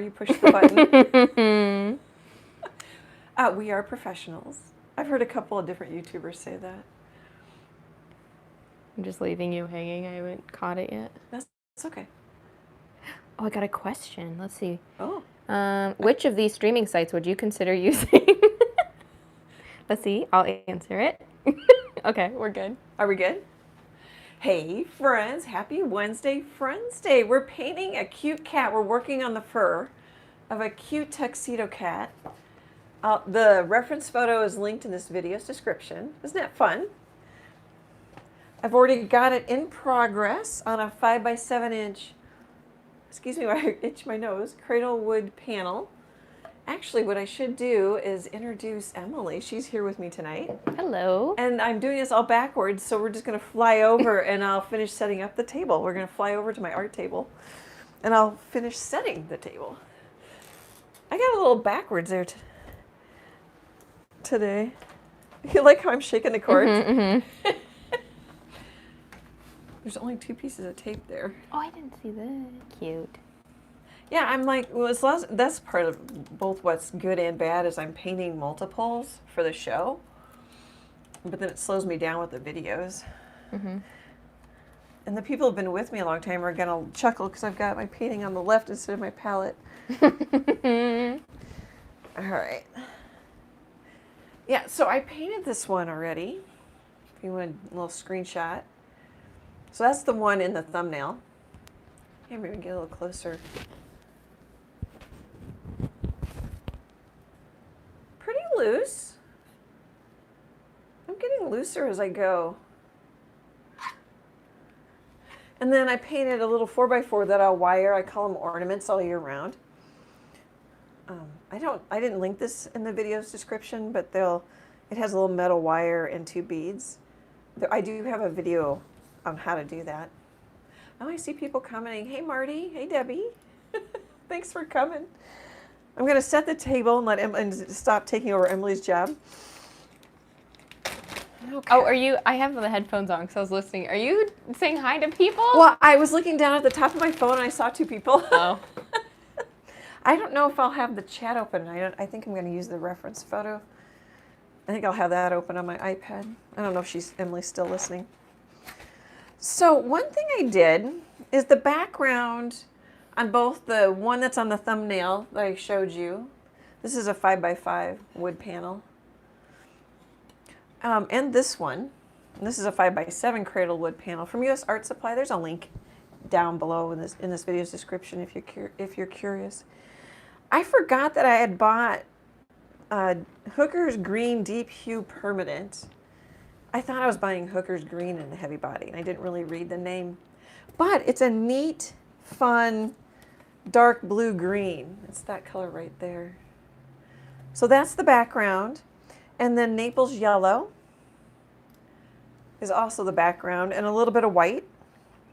before you push the button. We are professionals. I've heard a couple of different YouTubers say that. I'm just leaving you hanging. I haven't caught it yet. That's okay. Oh, I got a question. Let's see. Oh. Which of these streaming sites would you consider using? Let's see. I'll answer it. Okay, we're good. Are we good? Hey friends, happy Wednesday Friends Day. We're painting a cute cat. We're working on the fur of a cute tuxedo cat. The reference photo is linked in this video's description. Isn't that fun? I've already got it in progress on a 5x7 inch, excuse me, I itch my nose, cradle wood panel. Actually, what I should do is introduce Emily. She's here with me tonight. Hello. And I'm doing this all backwards, so we're just going to fly over and I'll finish setting up the table. We're going to fly over to my art table and I'll finish setting the table. I got a little backwards there today. You like how I'm shaking the cords? Mm-hmm. There's only 2 pieces of tape there. Oh, I didn't see that. Cute. Yeah, I'm like, well, that's part of both what's good and bad is I'm painting multiples for the show, but then it slows me down with the videos. Mm-hmm. And the people who've been with me a long time are gonna chuckle because I've got my painting on the left instead of my palette. All right. Yeah, so I painted this one already. If you want a little screenshot. So that's the one in the thumbnail. Maybe we can get a little closer. Pretty loose. I'm getting looser as I go. And then I painted a little 4x4 that I'll wire. I call them ornaments all year round. I didn't link this in the video's description, but it has a little metal wire and 2 beads. I do have a video on how to do that. Oh, I see people commenting, hey Marty, hey Debbie. Thanks for coming. I'm going to set the table and let Emily stop taking over Emily's job. Okay. Oh, are you? I have the headphones on because I was listening. Are you saying hi to people? Well, I was looking down at the top of my phone and I saw 2 people. Oh. I don't know if I'll have the chat open. I think I'm going to use the reference photo. I think I'll have that open on my iPad. I don't know if Emily's still listening. So one thing I did is the background on both the one that's on the thumbnail that I showed you. This is a 5x5 wood panel. And this one. And this is a 5x7 cradle wood panel from US Art Supply. There's a link down below in this video's description if you're curious. I forgot that I had bought Hooker's Green Deep Hue Permanent. I thought I was buying Hooker's Green in the heavy body, and I didn't really read the name. But it's a neat, fun, dark blue green. It's that color right there. So that's the background. And then Naples Yellow is also the background, and a little bit of white.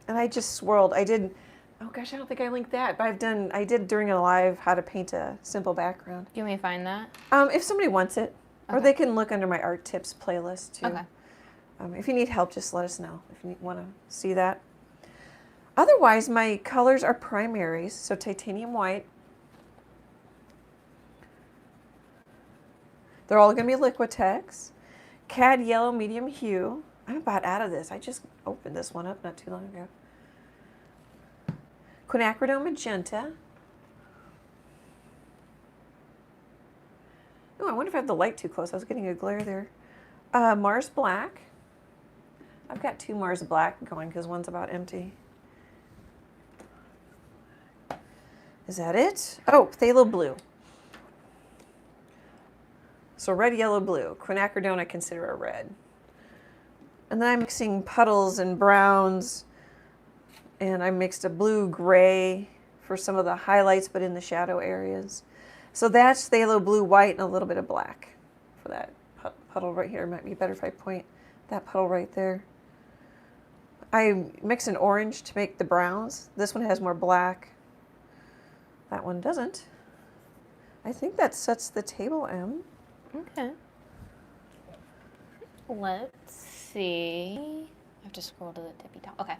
And I just swirled. Oh gosh, I don't think I linked that, but I did during a live how to paint a simple background. Do you want me to find that? If somebody wants it, okay. Or they can look under my art tips playlist too. Okay. If you need help, just let us know if you want to see that. Otherwise, my colors are primaries, so titanium white. They're all going to be Liquitex. Cad Yellow medium hue. I'm about out of this. I just opened this one up not too long ago. Quinacridone magenta. Oh, I wonder if I have the light too close. I was getting a glare there. Mars black. I've got 2 Mars black going because one's about empty. Is that it? Oh, Phthalo Blue. So red, yellow, blue. Quinacridone I consider a red. And then I'm mixing puddles and browns. And I mixed a blue-gray for some of the highlights, but in the shadow areas. So that's Phthalo Blue, white, and a little bit of black for that puddle right here. It might be better if I point that puddle right there. I mix an orange to make the browns. This one has more black. That one doesn't. I think that sets the table, Em. Okay. Let's see. I have to scroll to the tippy top. Okay.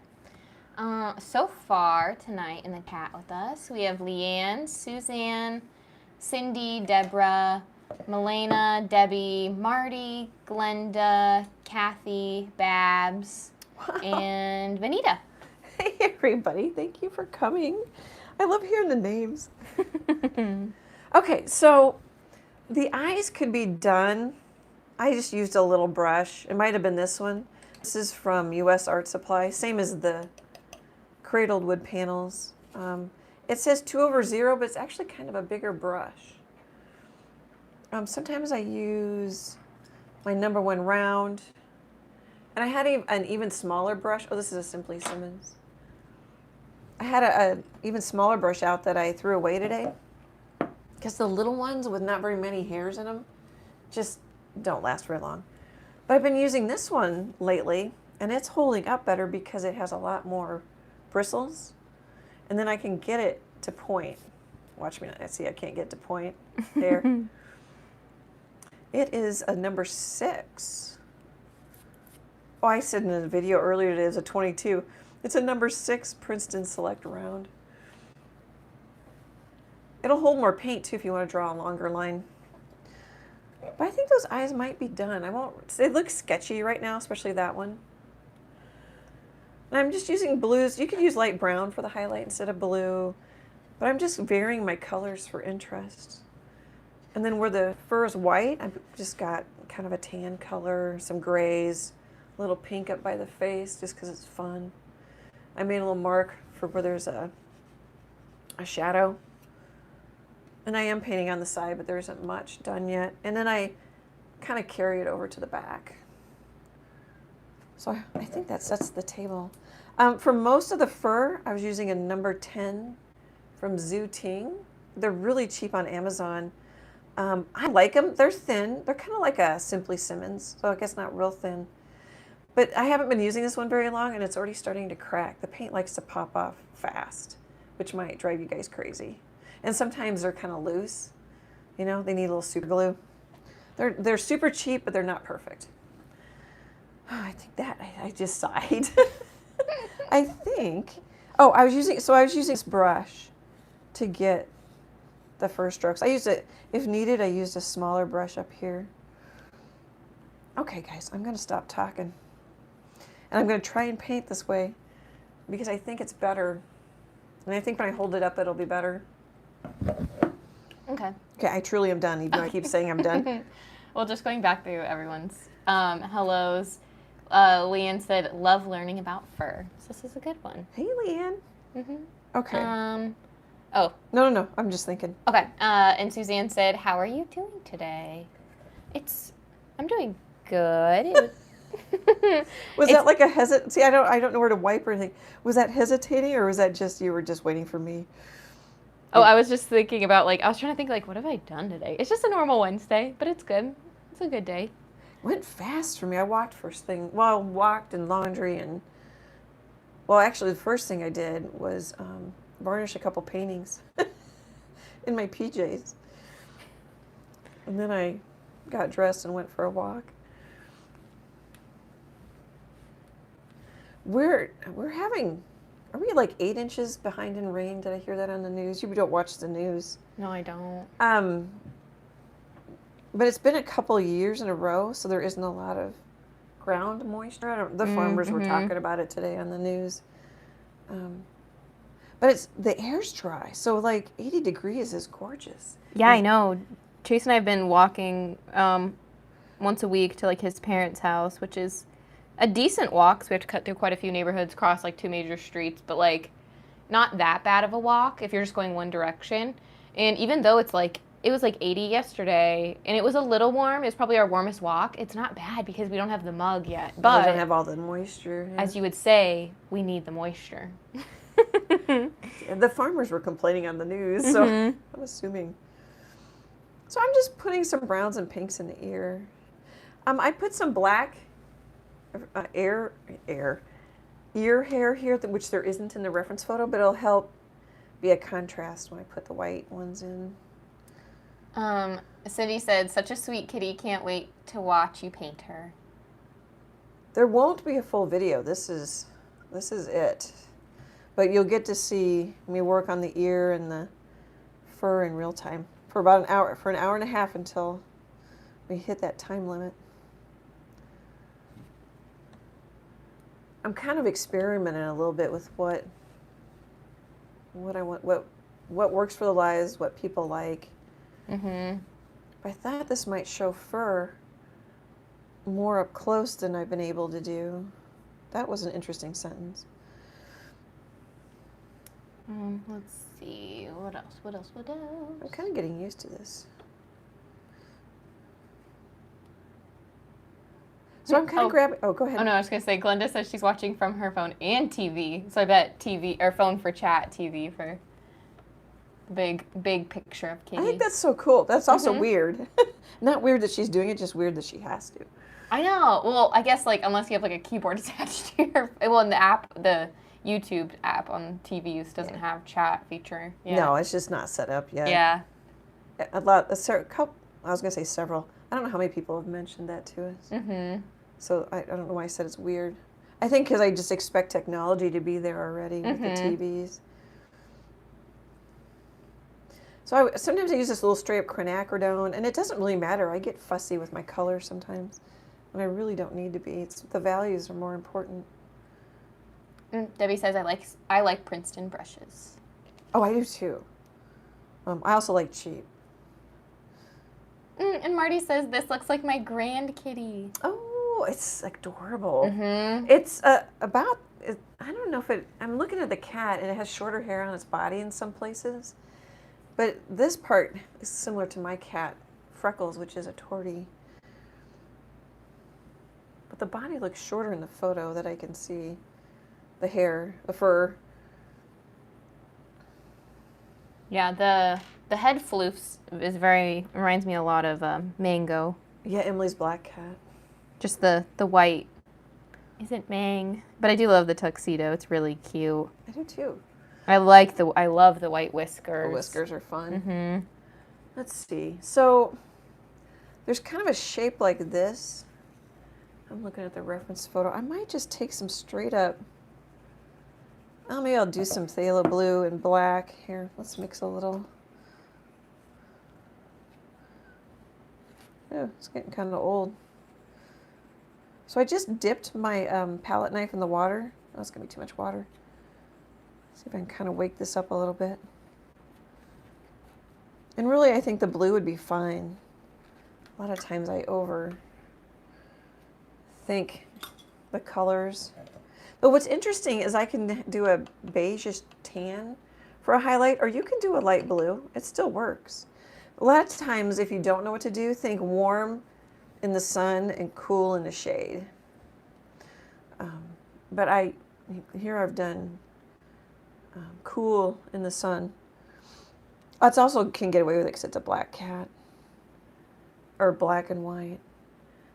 So far tonight in the chat with us, we have Leanne, Suzanne, Cindy, Deborah, Milena, Debbie, Marty, Glenda, Kathy, Babs, and Vanita. Hey, everybody. Thank you for coming. I love hearing the names. Okay, so the eyes could be done. I just used a little brush. It might have been this one. This is from US Art Supply, same as the cradled wood panels. It says 2/0, but it's actually kind of a bigger brush. Sometimes I use my #1 round, and I had an even smaller brush. Oh, this is a Simply Simmons. I had a even smaller brush out that I threw away today because the little ones with not very many hairs in them just don't last very long. But I've been using this one lately, and it's holding up better because it has a lot more bristles, and then I can get it to point. Watch me. See, I can't get to point there. It is a #6. Oh, I said in the video earlier today it was a 22. It's a #6 Princeton Select Round. It'll hold more paint too if you want to draw a longer line. But I think those eyes might be done. They look sketchy right now, especially that one. And I'm just using blues. You could use light brown for the highlight instead of blue. But I'm just varying my colors for interest. And then where the fur is white, I've just got kind of a tan color, some grays, a little pink up by the face just because it's fun. I made a little mark for where there's a shadow. And I am painting on the side, but there isn't much done yet. And then I kind of carry it over to the back. So I think that sets the table. For most of the fur, I was using a #10 from Zhu Ting. They're really cheap on Amazon. I like them. They're thin. They're kind of like a Simply Simmons, so I guess not real thin. But I haven't been using this one very long, and it's already starting to crack. The paint likes to pop off fast, which might drive you guys crazy. And sometimes they're kind of loose. You know, they need a little super glue. They're super cheap, but they're not perfect. Oh, I think that I just sighed. I think. Oh, I was using this brush to get the first strokes. I used it, if needed, I used a smaller brush up here. Okay, guys, I'm gonna stop talking. And I'm gonna try and paint this way because I think it's better. And I think when I hold it up, it'll be better. Okay. Okay, I truly am done, even though I keep saying I'm done. Well, just going back through everyone's hellos. Leanne said, love learning about fur. So this is a good one. Hey, Leanne. Okay. Oh. No. I'm just thinking. Okay. And Suzanne said, how are you doing today? I'm doing good. Was that like a hesitant? See, I don't know where to wipe or anything. Was that hesitating, or was that just you were just waiting for me? Oh, I was just thinking about I was trying to think what have I done today? It's just a normal Wednesday, but it's good. It's a good day. Went fast for me. I walked first thing. Well, I walked and laundry and. Well, actually, the first thing I did was varnish a couple paintings in my PJs, and then I got dressed and went for a walk. Are we like 8 inches behind in rain? Did I hear that on the news? You don't watch the news. No, I don't. But it's been a couple of years in a row, so there isn't a lot of ground moisture. The farmers were talking about it today on the news. But the air's dry, so 80 degrees is gorgeous. Yeah, I know. Chase and I have been walking once a week to his parents' house, which is a decent walk. So we have to cut through quite a few neighborhoods, cross 2 major streets, but not that bad of a walk if you're just going one direction. And even though it was 80 yesterday, and it was a little warm. It was probably our warmest walk. It's not bad because we don't have the mug yet. But we don't have all the moisture. Yeah. As you would say, we need the moisture. The farmers were complaining on the news, so I'm assuming. So I'm just putting some browns and pinks in the ear. I put some black ear hair here, which there isn't in the reference photo, but it'll help be a contrast when I put the white ones in. Cindy said, such a sweet kitty, can't wait to watch you paint her. There won't be a full video. This is it. But you'll get to see me work on the ear and the fur in real time for about an hour, for an hour and a half until we hit that time limit. I'm kind of experimenting a little bit with what I want, what works for the lives, what people like. Mm-hmm. I thought this might show fur more up close than I've been able to do. That was an interesting sentence. Let's see. What else? I'm kind of getting used to this. So I'm kind of grabbing. Oh, go ahead. Oh no, I was gonna say Glenda says she's watching from her phone and TV. So I bet TV or phone for chat, TV for the big picture of Katie. I think that's so cool. That's also weird. Not weird that she's doing it, just weird that she has to. I know. Well, I guess like unless you have like a keyboard attached to your in the app, the YouTube app on TVs doesn't have chat feature. Yeah. No, it's just not set up yet. Yeah. I was gonna say several. I don't know how many people have mentioned that to us. Mm-hmm. So I don't know why I said it's weird. I think because I just expect technology to be there already with the TVs. So sometimes I use this little straight up quinacridone, and it doesn't really matter. I get fussy with my color sometimes, and I really don't need to be. The values are more important. Debbie says I like Princeton brushes. Oh, I do too. I also like cheap. And Marty says this looks like my grand kitty. Oh, it's adorable. Mm-hmm. It's I don't know if I'm looking at the cat, and it has shorter hair on its body in some places. But this part is similar to my cat, Freckles, which is a tortie. But the body looks shorter in the photo that I can see. The hair, the fur. Yeah, the head floofs reminds me a lot of Mango. Yeah, Emily's black cat. Just the white isn't Mang, but I do love the tuxedo. It's really cute. I do too. I love the white whiskers. The whiskers are fun. Mm-hmm. Let's see. So there's kind of a shape like this. I'm looking at the reference photo. I might just take some straight up. Oh, maybe I'll do some phthalo blue and black. Here, let's mix a little. Oh, it's getting kind of old. So I just dipped my palette knife in the water. Oh, it's going to be too much water. See if I can kind of wake this up a little bit. And really, I think the blue would be fine. A lot of times I overthink the colors. But what's interesting is I can do a beigeish tan for a highlight, or you can do a light blue. It still works. A lot of times, if you don't know what to do, think warm in the sun and cool in the shade. But here I've done cool in the sun. It's also can get away with it because it's a black cat, or black and white.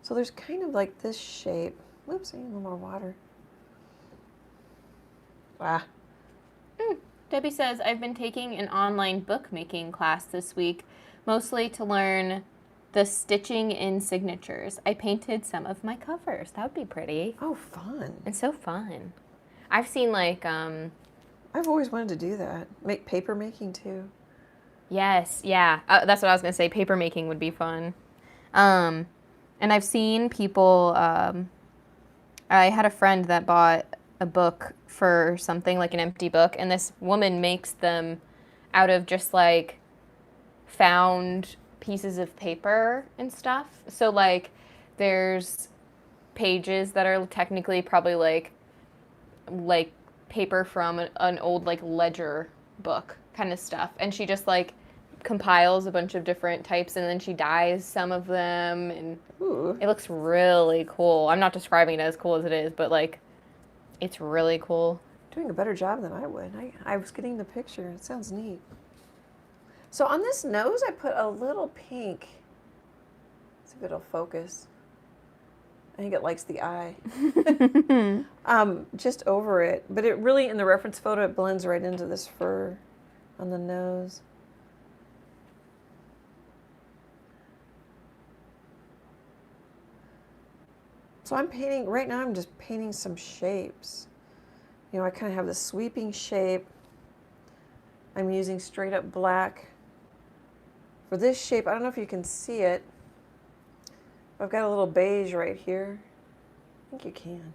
So there's kind of like this shape. Whoops, I need a little more water. Ah. Debbie says, I've been taking an online bookmaking class this week, mostly to learn the stitching in signatures. I painted some of my covers. That would be pretty. Oh, fun. It's so fun. I've seen like... I've always wanted to do that. Make paper making too. Yes, yeah. That's what I was going to say. Paper making would be fun. And I've seen people... I had a friend that bought a book for something, like an empty book, and this woman makes them out of just like found pieces of paper and stuff. So like there's pages that are technically probably like paper from an old like ledger book kind of stuff, and she just like compiles a bunch of different types, and then she dyes some of them, and Ooh. It looks really cool. I'm not describing it as cool as it is, but like it's really cool. Doing a better job than I would. I was getting the picture. It sounds neat. So on this nose, I put a little pink. See if it'll focus. I think it likes the eye. Just over it. But it really, in the reference photo, it blends right into this fur on the nose. So I'm painting, right now I'm just painting some shapes. You know, I kind of have the sweeping shape. I'm using straight up black. For this shape, I don't know if you can see it. I've got a little beige right here. I think you can.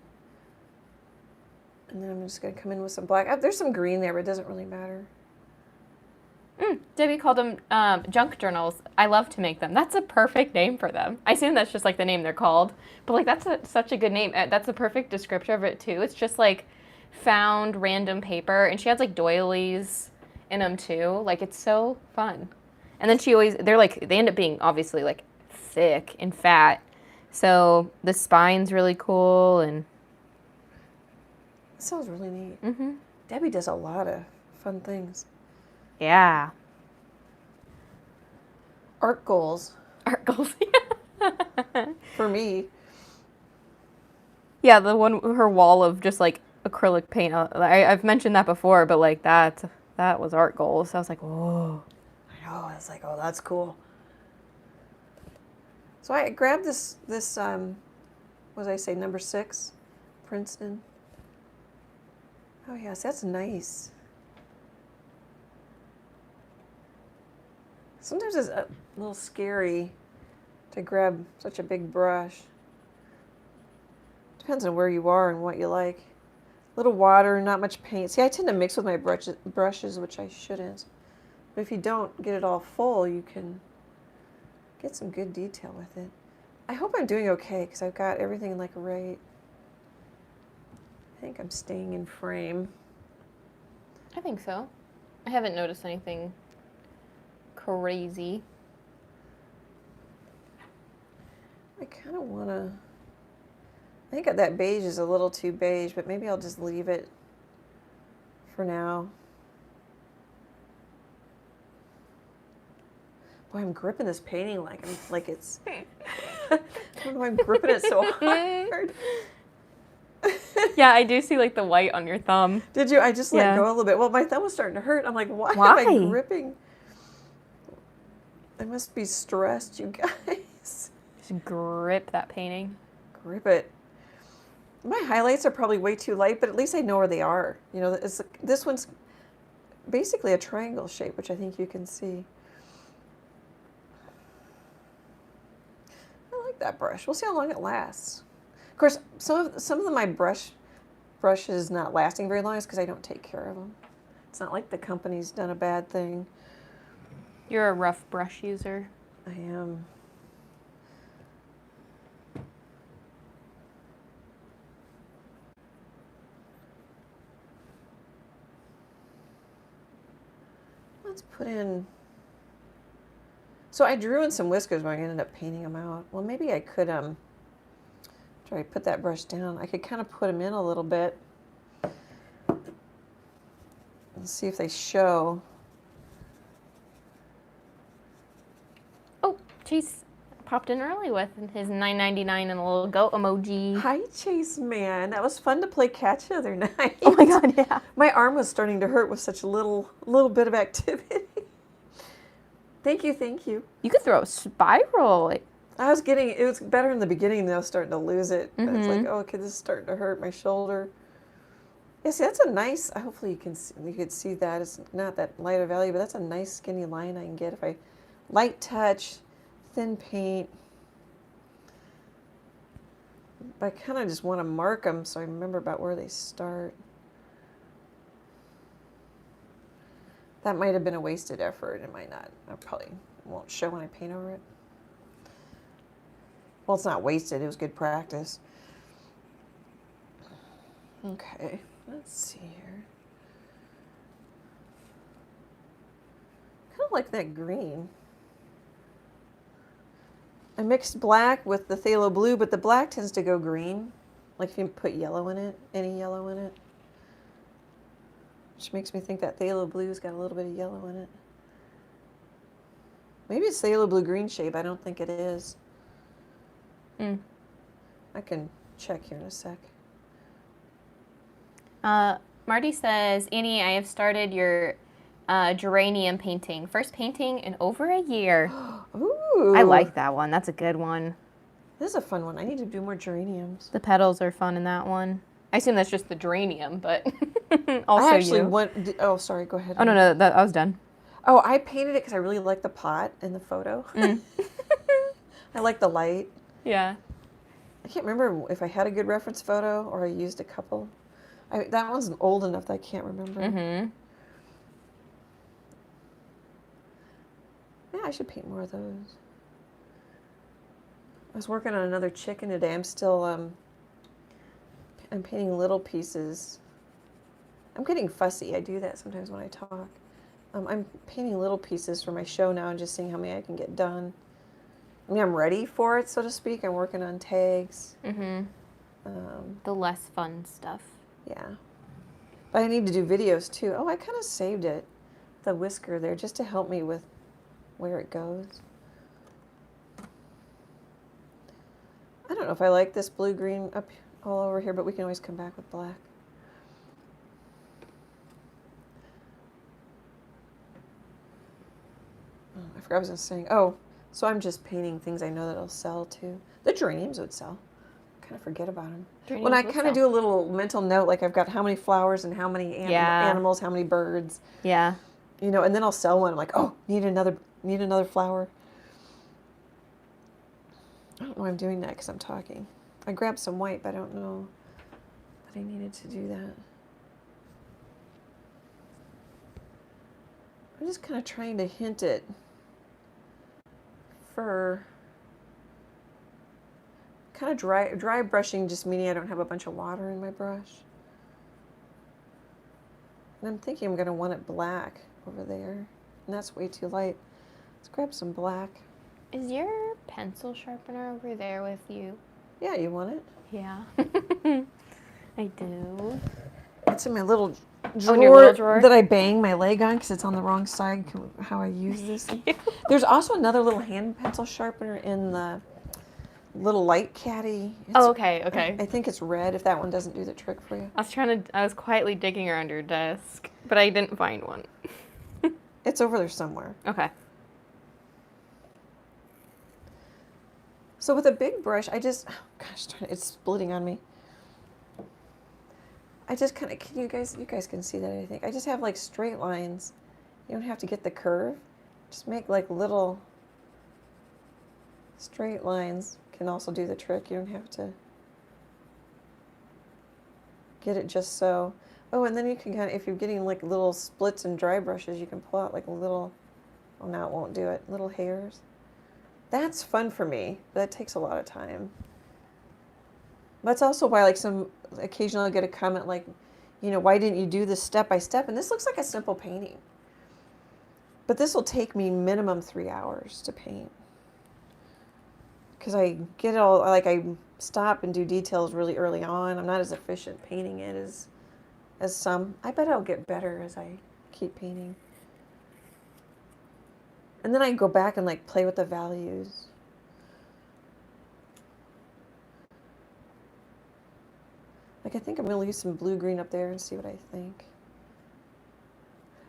And then I'm just going to come in with some black. There's some green there, but it doesn't really matter. Debbie called them junk journals. I love to make them. That's a perfect name for them. I assume that's just like the name they're called. But like that's such a good name. That's a perfect descriptor of it too. It's just like found random paper. And she has like doilies in them too. Like it's so fun. And then they end up being obviously like thick and fat. So the spine's really cool and. That sounds really neat. Mm-hmm. Debbie does a lot of fun things. Yeah. Art goals. Art goals. For me. Yeah, her wall of just like acrylic paint. I've mentioned that before, but like that was art goals. So I was like, whoa. I know. I was like, oh, that's cool. So I grabbed this what did I say, number 6, Princeton. Oh yes, that's nice. Sometimes it's a little scary to grab such a big brush. Depends on where you are and what you like. Little water, not much paint. See, I tend to mix with my brushes, which I shouldn't. But if you don't get it all full, you can get some good detail with it. I hope I'm doing okay because I've got everything like right. I think I'm staying in frame. I think so. I haven't noticed anything crazy. I kind of want to, I think that beige is a little too beige, but maybe I'll just leave it for now. Boy, I'm gripping this painting like it's, I don't know why I'm gripping it so hard. Yeah, I do see like the white on your thumb. Did you? I just let go a little bit. Well, my thumb was starting to hurt. I'm like, why am I gripping? I must be stressed, you guys. Just grip that painting. Grip it. My highlights are probably way too light, but at least I know where they are. You know, this one's basically a triangle shape, which I think you can see. I like that brush. We'll see how long it lasts. Of course, some of my brushes not lasting very long is because I don't take care of them. It's not like the company's done a bad thing. You're a rough brush user. I am. Let's put in. So I drew in some whiskers, but I ended up painting them out. Well, maybe I could try to put that brush down. I could kind of put them in a little bit. Let's see if they show. Oh, Chase popped in early with his $9.99 and a little goat emoji. Hi, Chase man. That was fun to play catch the other night. Oh my God, yeah. My arm was starting to hurt with such a little bit of activity. Thank you, thank you. You could throw a spiral. it was better in the beginning, and I was starting to lose it. Mm-hmm. It's like, oh, okay, this is starting to hurt my shoulder. Yeah, see, that's a nice, hopefully you could see that. It's not that light of value, but that's a nice skinny line I can get if I light touch, thin paint. But I kind of just want to mark them so I remember about where they start. That might have been a wasted effort. It might not. I probably won't show when I paint over it. Well, it's not wasted. It was good practice. Okay, let's see here. Kind of like that green. I mixed black with the Phthalo Blue, but the black tends to go green. Like if you put yellow in it, any yellow in it. Which makes me think that Phthalo Blue's got a little bit of yellow in it. Maybe it's Phthalo Blue green shape. I don't think it is. I can check here in a sec. Marty says, Annie, I have started your geranium painting. First painting in over a year. Ooh. I like that one. That's a good one. This is a fun one. I need to do more geraniums. The petals are fun in that one. I assume that's just the geranium, but also I actually you. oh, sorry, go ahead. Oh, no, I was done. Oh, I painted it because I really like the pot in the photo. Mm. I like the light. Yeah. I can't remember if I had a good reference photo or I used a couple. That one's old enough that I can't remember. Mm-hmm. Yeah, I should paint more of those. I was working on another chicken today. I'm still, I'm painting little pieces. I'm getting fussy. I do that sometimes when I talk. I'm painting little pieces for my show now and just seeing how many I can get done. I mean, I'm ready for it, so to speak. I'm working on tags. Mm-hmm. The less fun stuff. Yeah. But I need to do videos too. Oh, I kind of saved it, the whisker there, just to help me with where it goes. I don't know if I like this blue-green up all over here, but we can always come back with black. Oh, I forgot what I was just saying. Oh, so I'm just painting things I know that I'll sell too. The geraniums would sell. I kind of forget about them. When I kind of do a little mental note, like I've got how many flowers and how many animals, how many birds. Yeah. You know, and then I'll sell one. I'm like, oh, need another flower. I don't know why I'm doing that because I'm talking. I grabbed some white, but I don't know that I needed to do that. I'm just kind of trying to hint at fur. Kind of dry brushing, just meaning I don't have a bunch of water in my brush. And I'm thinking I'm going to want it black over there. And that's way too light. Let's grab some black. Is your pencil sharpener over there with you? Yeah, you want it? Yeah. I do. It's in my little drawer, in your little drawer? that I bang my leg on because it's on the wrong side, how I use this. There's also another little hand pencil sharpener in the little light caddy. Oh, okay. I think it's red if that one doesn't do the trick for you. I was quietly digging around your desk, but I didn't find one. It's over there somewhere. Okay. So with a big brush, it's splitting on me. I just kind of, you guys can see that, I think. I just have like straight lines. You don't have to get the curve. Just make like little straight lines can also do the trick. You don't have to get it just so. Oh, and then you can kind of, if you're getting like little splits and dry brushes, you can pull out like little, oh, now it won't do it, little hairs. That's fun for me, but that takes a lot of time. That's also why, like, occasionally I'll get a comment like, you know, why didn't you do this step by step? And this looks like a simple painting. But this will take me minimum 3 hours to paint. Because I get it all, like, I stop and do details really early on. I'm not as efficient painting it as some. I bet I'll get better as I keep painting. And then I go back and like play with the values. Like I think I'm going to use some blue-green up there and see what I think.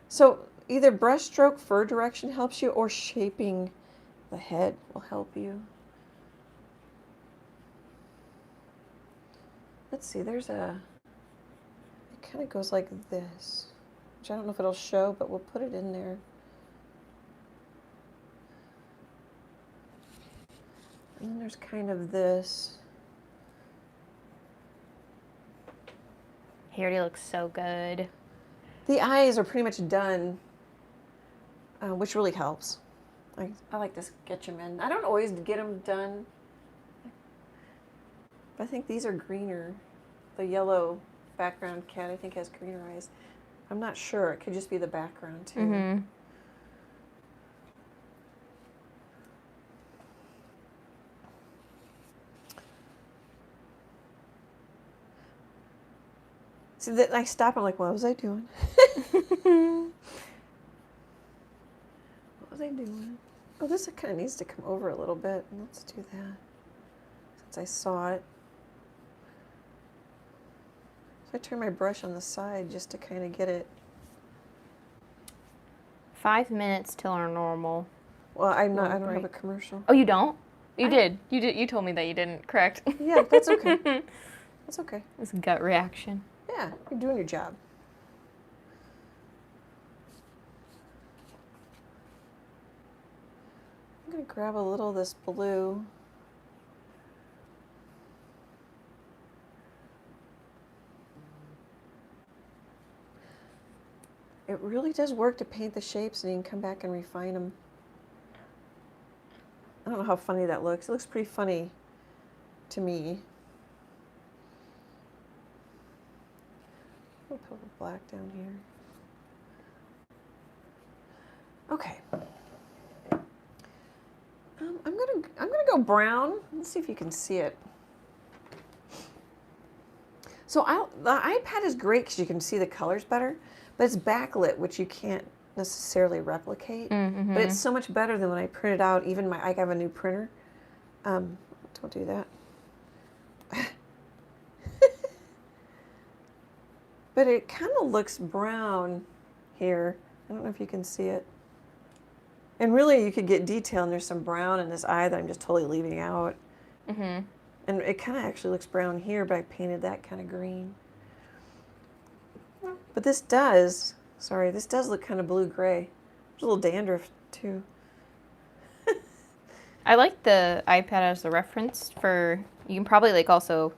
So either brush stroke fur direction helps you or shaping the head will help you. Let's see, it kind of goes like this, which I don't know if it'll show, but we'll put it in there. And then there's kind of this. He already looks so good. The eyes are pretty much done, which really helps. I like to sketch them in. I don't always get them done. But I think these are greener. The yellow background cat, I think, has greener eyes. I'm not sure. It could just be the background, too. Mm-hmm. See, that I stop. I'm like, what was I doing? What was I doing? Oh, this kind of needs to come over a little bit. Let's do that. Since I saw it. So I turn my brush on the side just to kind of get it. 5 minutes till our normal. Well, I don't have a commercial. Oh, you don't? You did. You told me that you didn't, correct? Yeah, that's okay. That's okay. This gut reaction. Yeah, you're doing your job. I'm going to grab a little of this blue. It really does work to paint the shapes, and you can come back and refine them. I don't know how funny that looks. It looks pretty funny to me. I'll put the black down here. Okay. I'm gonna go brown. Let's see if you can see it. So the iPad is great because you can see the colors better, but it's backlit, which you can't necessarily replicate. Mm-hmm. But it's so much better than when I print it out. Even I have a new printer. Don't do that. But it kind of looks brown here. I don't know if you can see it. And really, you could get detail, and there's some brown in this eye that I'm just totally leaving out. Mm-hmm. And it kind of actually looks brown here, but I painted that kind of green. But this does look kind of blue-gray. There's a little dandruff, too. I like the iPad as the reference for, you can probably like also,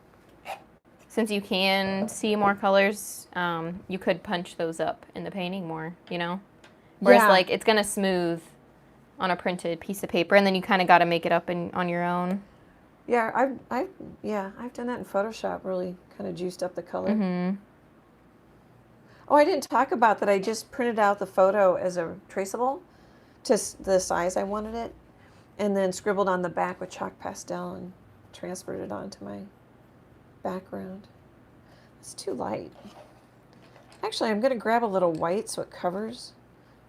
since you can see more colors, you could punch those up in the painting more, you know? Whereas like it's gonna smooth on a printed piece of paper, and then you kind of got to make it up on your own. Yeah, I've done that in Photoshop, really kind of juiced up the color. Mm-hmm. Oh, I didn't talk about that. I just printed out the photo as a traceable to the size I wanted it, and then scribbled on the back with chalk pastel and transferred it onto my background. It's too light. Actually, I'm going to grab a little white so it covers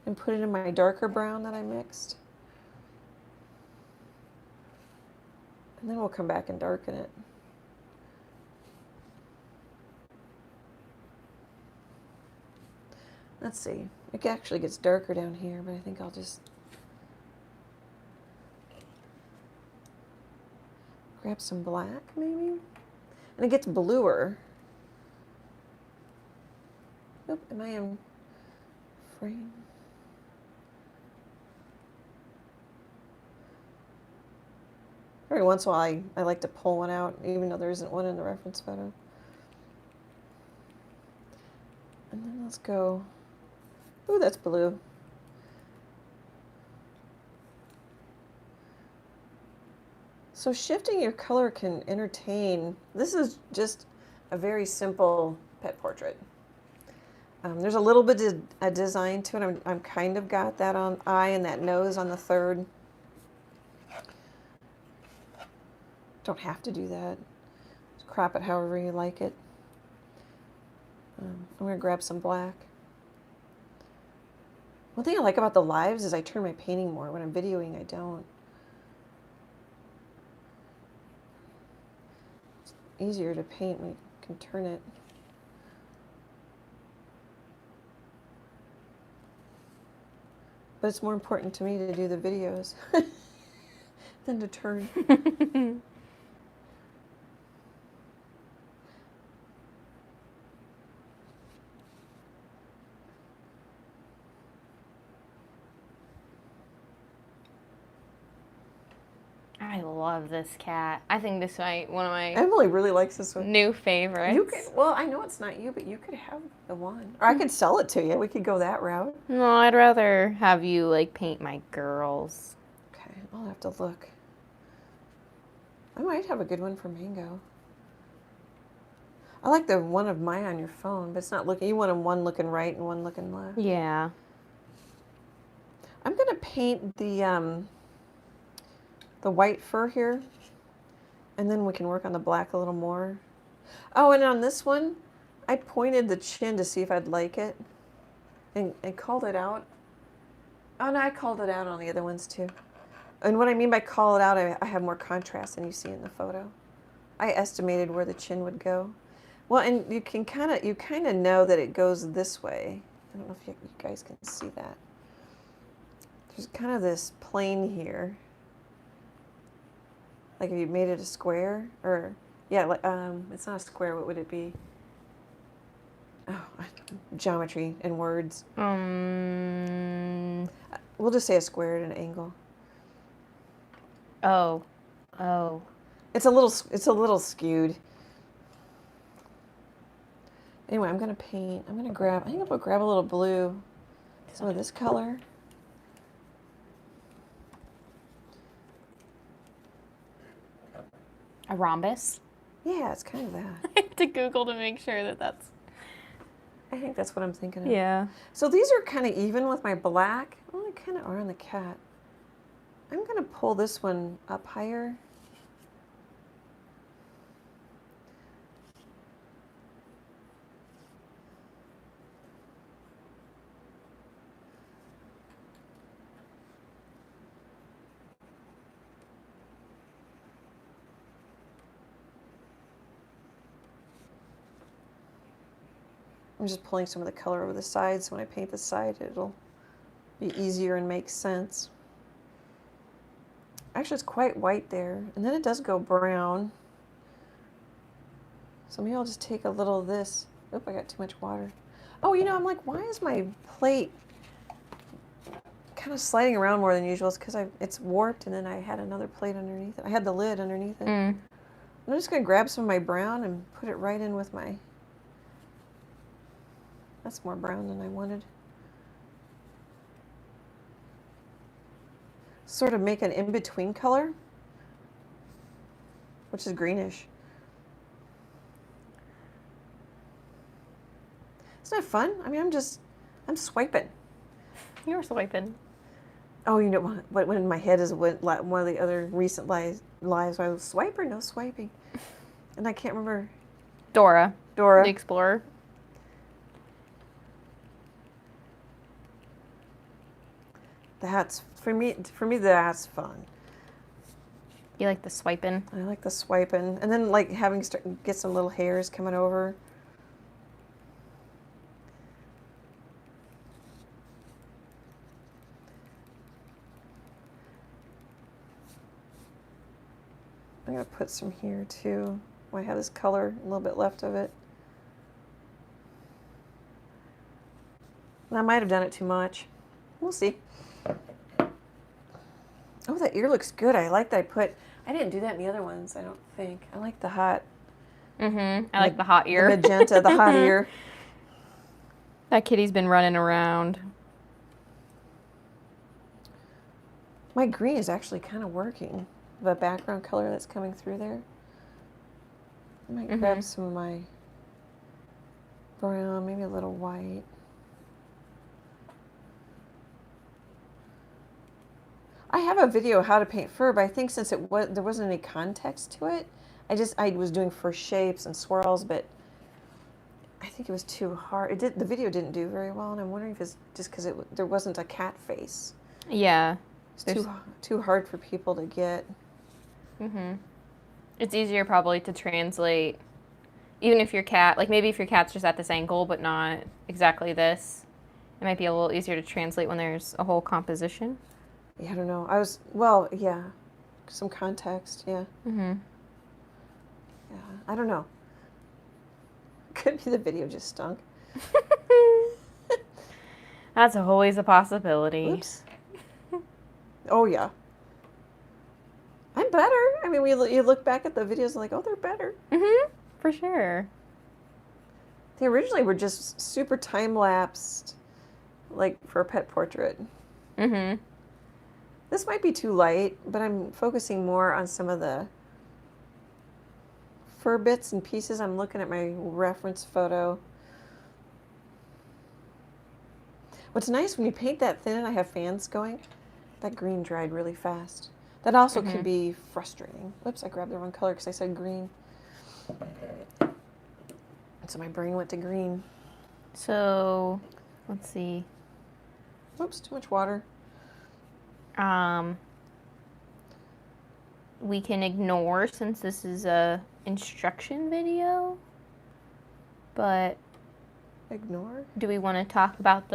and put it in my darker brown that I mixed. And then we'll come back and darken it. Let's see. It actually gets darker down here, but I think I'll just grab some black, maybe? And it gets bluer. Nope, am I in frame? Every once in a while, I like to pull one out, even though there isn't one in the reference photo. And then let's go, ooh, that's blue. So shifting your color can entertain. This is just a very simple pet portrait. There's a little bit of a design to it. I'm kind of got that on eye and that nose on the third. Don't have to do that. Just crop it however you like it. I'm going to grab some black. One thing I like about the lives is I turn my painting more. When I'm videoing, I don't. It's easier to paint when you can turn it. But it's more important to me to do the videos than to turn. I love this cat. I think this is one of my Emily really likes this one. new favorites. You could, well, I know it's not you, but you could have the one. Or I could sell it to you. We could go that route. No, I'd rather have you like paint my girls. Okay, I'll have to look. I might have a good one for mango. I like the one of mine on your phone, but it's not looking. You want them one looking right and one looking left. Yeah. I'm gonna paint the white fur here, and then we can work on the black a little more. Oh, and on this one, I pointed the chin to see if I'd like it, and called it out. Oh no, I called it out on the other ones too. And what I mean by call it out, I have more contrast than you see in the photo. I estimated where the chin would go. Well, and you kind of know that it goes this way. I don't know if you guys can see that. There's kind of this plane here. Like if you made it a square, or Yeah, it's not a square. What would it be? Oh, geometry and words. We'll just say a square at an angle. Oh. It's a little skewed. Anyway, I'm gonna paint. I think I'll grab a little blue. Some of this color. A rhombus? Yeah, it's kind of that. I have to Google to make sure that that's... I think that's what I'm thinking of. Yeah. So these are kind of even with my black. Well, they kind of are on the cat. I'm gonna pull this one up higher. I'm just pulling some of the color over the sides. So when I paint the side, it'll be easier and make sense. Actually, it's quite white there. And then it does go brown. So maybe I'll just take a little of this. Oop, I got too much water. Oh, I'm like, why is my plate kind of sliding around more than usual? It's because it's warped, and then I had another plate underneath it. I had the lid underneath it. I'm just going to grab some of my brown and put it right in with my... That's more brown than I wanted. Sort of make an in-between color, which is greenish. Isn't that fun? I mean, I'm swiping. You're swiping. Oh, what went in my head is one of the other recent lives. I was swipe or no swiping, and I can't remember. Dora. The Explorer. That's for me. That's fun. You like the swiping? I like the swiping, and then like get some little hairs coming over. I'm gonna put some here too. I have this color, a little bit left of it. I might have done it too much. We'll see. Oh, that ear looks good. I like that I didn't do that in the other ones, I don't think. I like the hot. I like the hot ear. The magenta, the hot ear. That kitty's been running around. My green is actually kind of working. The background color that's coming through there. I might grab some of my brown, maybe a little white. I have a video how to paint fur, but I think since there wasn't any context to it, I was doing fur shapes and swirls, but I think it was too hard. The video didn't do very well, and I'm wondering if it's just because there wasn't a cat face. Yeah, it's too hard for people to get. It's easier probably to translate, even if your cat, like maybe if your cat's just at this angle but not exactly this, it might be a little easier to translate when there's a whole composition. Yeah, I don't know. Yeah, some context, yeah. Yeah, I don't know. Could be the video just stunk. That's always a possibility. Oops. Oh, yeah. I'm better. I mean, you look back at the videos and like, oh, they're better. For sure. They originally were just super time-lapsed, like for a pet portrait. This might be too light, but I'm focusing more on some of the fur bits and pieces. I'm looking at my reference photo. What's nice when you paint that thin and I have fans going, that green dried really fast. That also can be frustrating. Whoops, I grabbed the wrong color because I said green. So my brain went to green. So, let's see. Whoops, too much water. We can ignore since this is a instruction video, but Ignore? do we want to talk about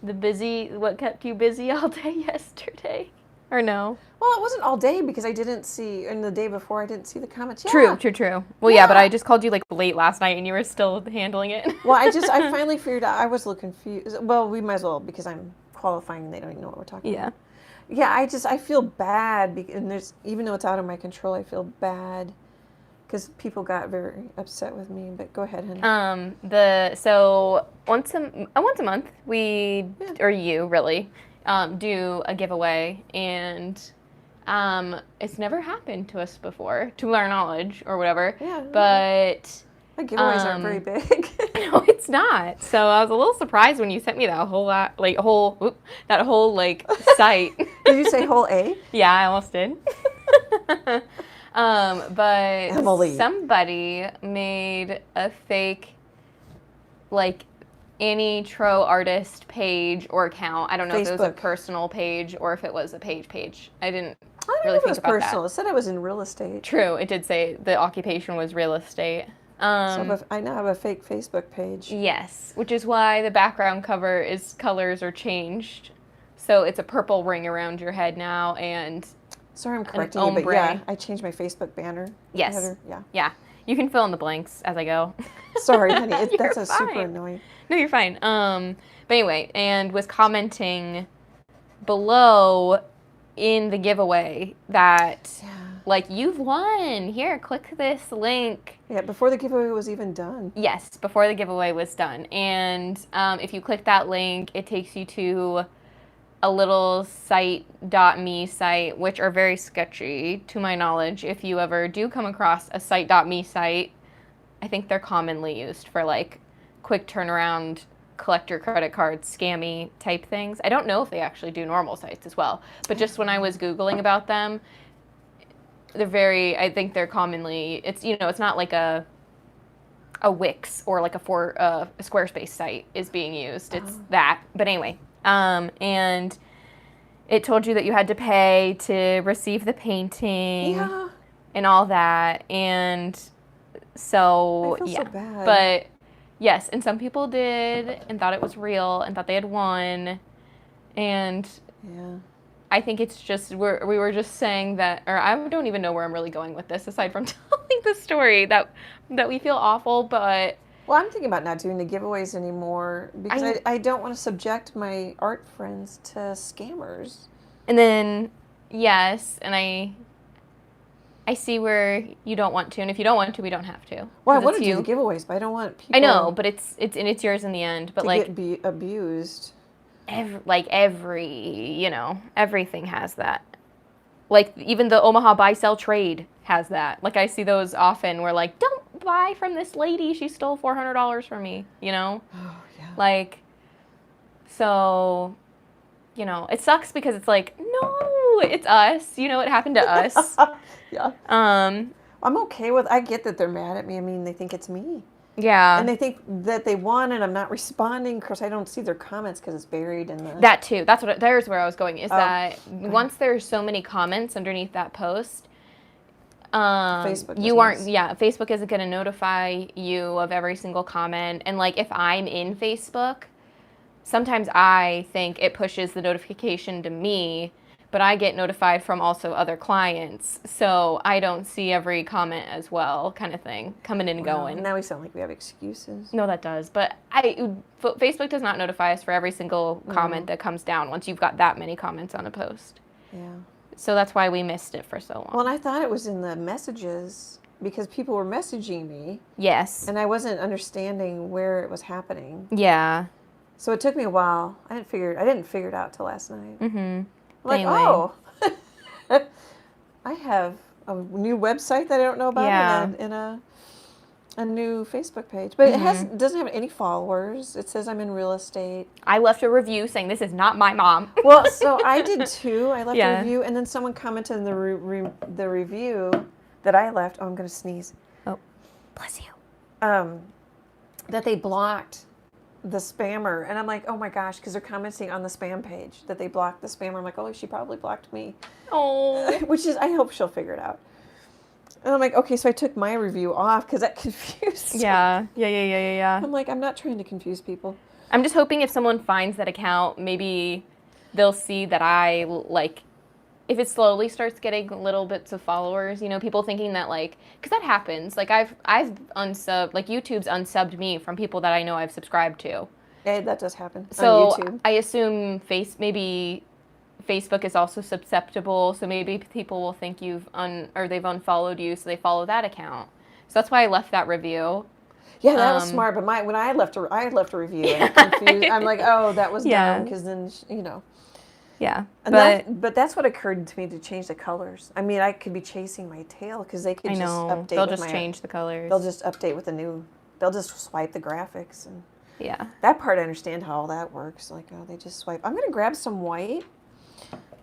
what kept you busy all day yesterday? Or no? Well, Well, it wasn't all day because I didn't see, and the day before I didn't see the comments. Yeah. True. Well, yeah, but I just called you like late last night and you were still handling it. Well, I finally figured out, I was a little confused. Well, we might as well, because I'm qualifying and they don't even know what we're talking about. Yeah, I feel bad, and even though it's out of my control, I feel bad because people got very upset with me. But go ahead, honey. So once a month we, or you really, do a giveaway, and it's never happened to us before, to our knowledge or whatever. Yeah. But my giveaways aren't very big. No, it's not. So I was a little surprised when you sent me that whole site. Did you say whole A? Yeah, I almost did. But Emily. Somebody made a fake, like, Annie Troe artist page or account. I don't know if it was a personal page or if it was a page. I didn't really think about personal. that. It said I was in real estate. True, it did say the occupation was real estate. So I now have a fake Facebook page. Yes, which is why the background colors are changed. So it's a purple ring around your head now, and sorry, I'm correcting you, but yeah, I changed my Facebook banner. Yes. Header. Yeah. You can fill in the blanks as I go. Sorry, honey. That's fine. super annoying. No, you're fine. But anyway, and was commenting below in the giveaway that, like, you've won. Here, click this link. Yeah, before the giveaway was even done. Yes, before the giveaway was done. And if you click that link, it takes you to a little site.me site, which are very sketchy, to my knowledge. If you ever do come across a site.me site, I think they're commonly used for, like, quick turnaround, collect your credit cards, scammy type things. I don't know if they actually do normal sites as well, but just when I was Googling about them, I think they're commonly, it's not like a Wix or like a Squarespace site is being used. It's that. But anyway, and it told you that you had to pay to receive the painting and all that. And so, I feel so bad. But yes, and some people did and thought it was real and thought they had won. And I think it's just, we were just saying that, or I don't even know where I'm really going with this, aside from telling the story, that we feel awful, but... Well, I'm thinking about not doing the giveaways anymore, because I don't want to subject my art friends to scammers. And then, yes, and I see where you don't want to, and if you don't want to, we don't have to. Well, I want to do the giveaways, but I don't want people... I know, but it's yours in the end, but to get abused. Everything has that. Like, even the Omaha buy, sell, trade has that. Like, I see those often where, like, don't buy from this lady. She stole $400 from me, Oh, yeah. Like, so, it sucks because it's like, no, it's us. It happened to us. Yeah. I'm okay with, I get that they're mad at me. I mean, they think it's me. Yeah. And they think that they won and I'm not responding because I don't see their comments because it's buried in the... That too. There's where I was going, is that once there's so many comments underneath that post, Facebook isn't going to notify you of every single comment. And, like, if I'm in Facebook, sometimes I think it pushes the notification to me, but I get notified from also other clients, so I don't see every comment as well, kind of thing, coming and going. Now we sound like we have excuses. No, that does, but Facebook does not notify us for every single comment that comes down once you've got that many comments on a post. Yeah. So that's why we missed it for so long. Well, and I thought it was in the messages because people were messaging me. Yes. And I wasn't understanding where it was happening. Yeah. So it took me a while. I didn't figure it out till last night. Mm-hmm. Like, anyway. I have a new website that I don't know about and a new Facebook page. But it doesn't have any followers. It says I'm in real estate. I left a review saying this is not my mom. Well, so I did too. I left a review, and then someone commented in the review that I left. Oh, I'm going to sneeze. Oh, bless you. That they blocked the spammer, and I'm like, oh my gosh, because they're commenting on the spam page that they blocked the spammer. I'm like, oh, she probably blocked me. Oh. Which is, I hope she'll figure it out. And I'm like, okay, so I took my review off because that confused me. Yeah. I'm like, I'm not trying to confuse people. I'm just hoping if someone finds that account, maybe they'll see that I, like, if it slowly starts getting little bits of followers, you know, people thinking that like, because that happens. Like I've unsubbed, like YouTube's unsubbed me from people that I know I've subscribed to. Yeah, that does happen So on YouTube. I assume maybe Facebook is also susceptible. So maybe people will think or they've unfollowed you, so they follow that account. So that's why I left that review. Yeah, that was smart. But when I left a review, and confused. I'm like, oh, that was dumb, because then you know. Yeah, and but that's what occurred to me, to change the colors. I mean, I could be chasing my tail, because they could update. They'll just change the colors. They'll just update with they'll just swipe the graphics, and yeah, that part I understand how all that works. Like, oh, they just swipe. I'm gonna grab some white,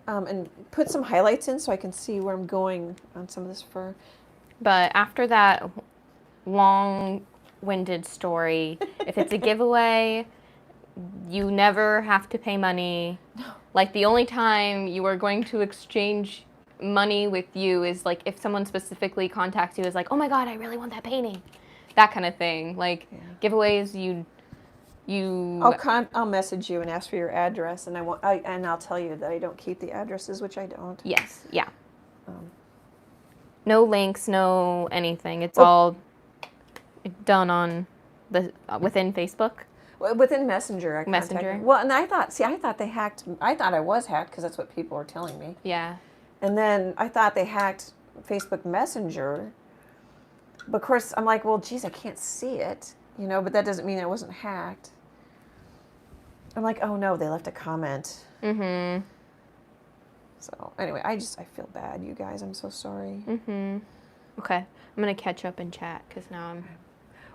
and put some highlights in so I can see where I'm going on some of this fur. But after that long-winded story, if it's a giveaway, you never have to pay money. No. Like, the only time you are going to exchange money with you is, like, if someone specifically contacts you, is like, oh my God, I really want that painting. That kind of thing. Like, giveaways, I'll message you and ask for your address, and I'll tell you that I don't keep the addresses, which I don't. Yes, yeah. No links, no anything. It's all done on within Facebook. Within Messenger, Messenger. Well, and I thought they hacked. I thought I was hacked, because that's what people were telling me. Yeah. And then I thought they hacked Facebook Messenger. But of course, I'm like, well, geez, I can't see it, you know. But that doesn't mean it wasn't hacked. I'm like, oh no, they left a comment. Mm-hmm. So anyway, I feel bad, you guys. I'm so sorry. Mm-hmm. Okay, I'm gonna catch up and chat, because now I'm.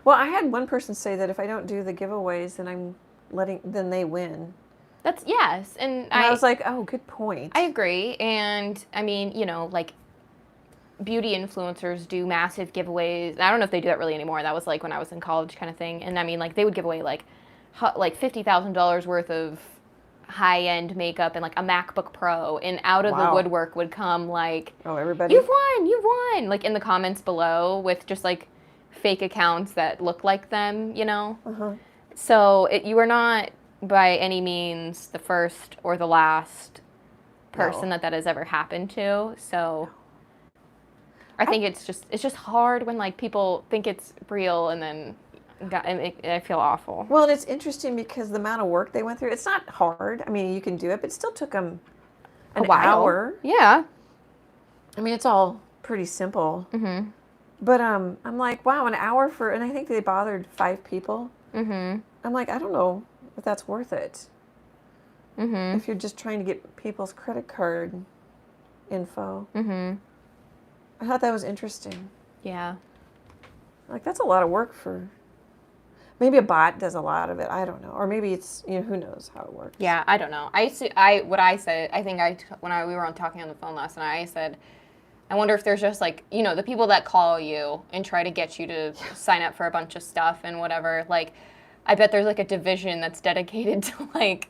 Well, I had one person say that if I don't do the giveaways, then they win. That's yes, and I was like, oh, good point. I agree, and I mean, you know, like, beauty influencers do massive giveaways. I don't know if they do that really anymore. That was like when I was in college, kind of thing. And I mean, like, they would give away like $50,000 worth of high-end makeup and like a MacBook Pro, and out of the woodwork would come like, oh, everybody, you've won, like in the comments below with just like fake accounts that look like them, you know. So you are not by any means the first or the last person that has ever happened to. So I think it's just hard when like people think it's real, and then I feel awful. Well, and it's interesting because the amount of work they went through, it's not hard. I mean, you can do it, but it still took them an hour. Yeah. I mean, it's all pretty simple. Mm-hmm. But I'm like, wow, an hour and I think they bothered 5 people. Mm-hmm. I'm like, I don't know if that's worth it. Mm-hmm. If you're just trying to get people's credit card info. Mm-hmm. I thought that was interesting. Yeah. Like, that's a lot of work for... Maybe a bot does a lot of it. I don't know. Or maybe it's, you know, who knows how it works. Yeah, I don't know. When we were talking on the phone last night, I said, I wonder if there's just like, you know, the people that call you and try to get you to sign up for a bunch of stuff and whatever. Like, I bet there's like a division that's dedicated to like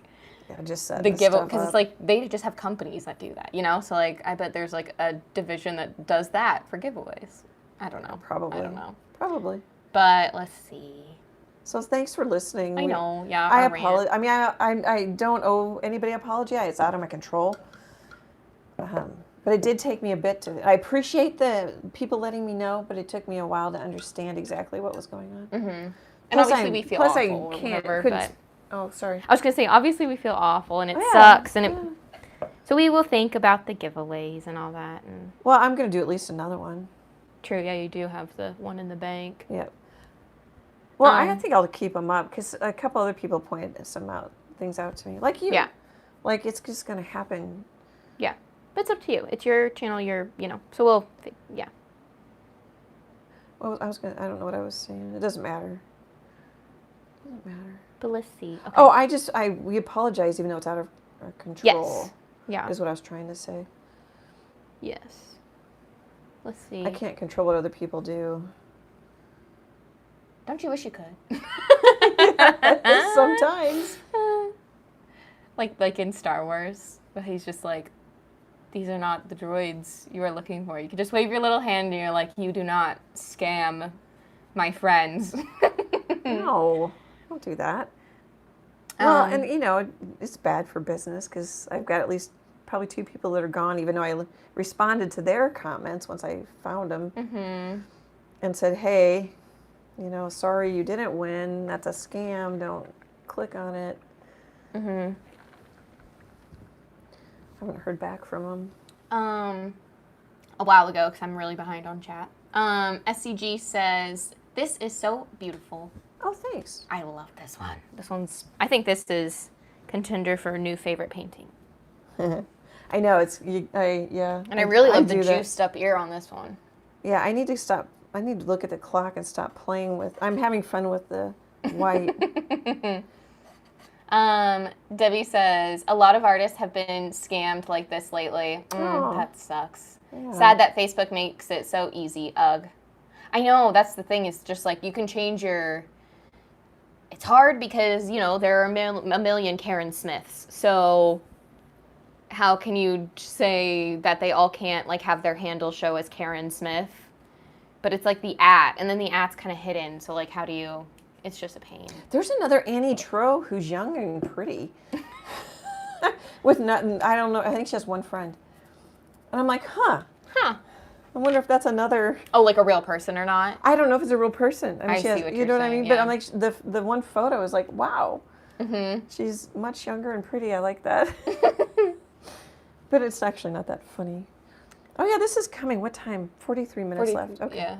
just the giveaway, because it's like they just have companies that do that, you know. So like, I bet there's like a division that does that for giveaways. I don't know. Probably. I don't know. Probably. But let's see. So thanks for listening. I know. Yeah. I apologize. I mean, I don't owe anybody an apology. It's out of my control. But it did take me a bit to... I appreciate the people letting me know, but it took me a while to understand exactly what was going on. Mm-hmm. And obviously we feel awful. Oh, sorry. I was going to say, obviously we feel awful, and it sucks. And so we will think about the giveaways and all that. And well, I'm going to do at least another one. True. Yeah, you do have the one in the bank. Yep. Well, I think I'll keep them up, because a couple other people pointed some things out to me. Like you. Yeah. Like, it's just going to happen. Yeah. But it's up to you. It's your channel. So we'll, yeah. Well, I don't know what I was saying. It doesn't matter. It doesn't matter. But let's see. Okay. Oh, we apologize, even though it's out of our control. Yes. Yeah. Is what I was trying to say. Yes. Let's see. I can't control what other people do. Don't you wish you could? Sometimes. Like in Star Wars, but he's just like, these are not the droids you are looking for. You can just wave your little hand and you're like, you do not scam my friends. No, don't do that. Well, and you know, it's bad for business, because I've got at least probably 2 people that are gone, even though I responded to their comments once I found them and said, hey, you know, sorry you didn't win. That's a scam. Don't click on it. I haven't heard back from them. A while ago, because I'm really behind on chat. SCG says, this is so beautiful. Oh, thanks. I love this one. I think this is contender for new favorite painting. I know, yeah. And I really love the do that. juiced up ear on this one. Yeah, I need to stop. I need to look at the clock and stop playing with. I'm having fun with the white. Debbie says, a lot of artists have been scammed like this lately. That sucks. Yeah. Sad that Facebook makes it so easy. Ugh. I know, that's the thing. It's just like you can change your... It's hard because, you know, there are a million Karen Smiths. So how can you say that they all can't, like, have their handle show as Karen Smith? But it's like the @ and then the @'s kind of hidden. So, like, how do you... It's just a pain. There's another Annie Troe who's young and pretty. With nothing, I don't know, I think she has one friend. And I'm like, huh. I wonder if that's another... Oh, like a real person or not? I don't know if it's a real person. I mean, I see what you you're know what I saying, mean? But yeah. I'm like, the one photo is like, wow. She's much younger and pretty. I like that. But it's actually not that funny. Oh, yeah, this is coming. What time? 43 minutes left. Okay. Yeah.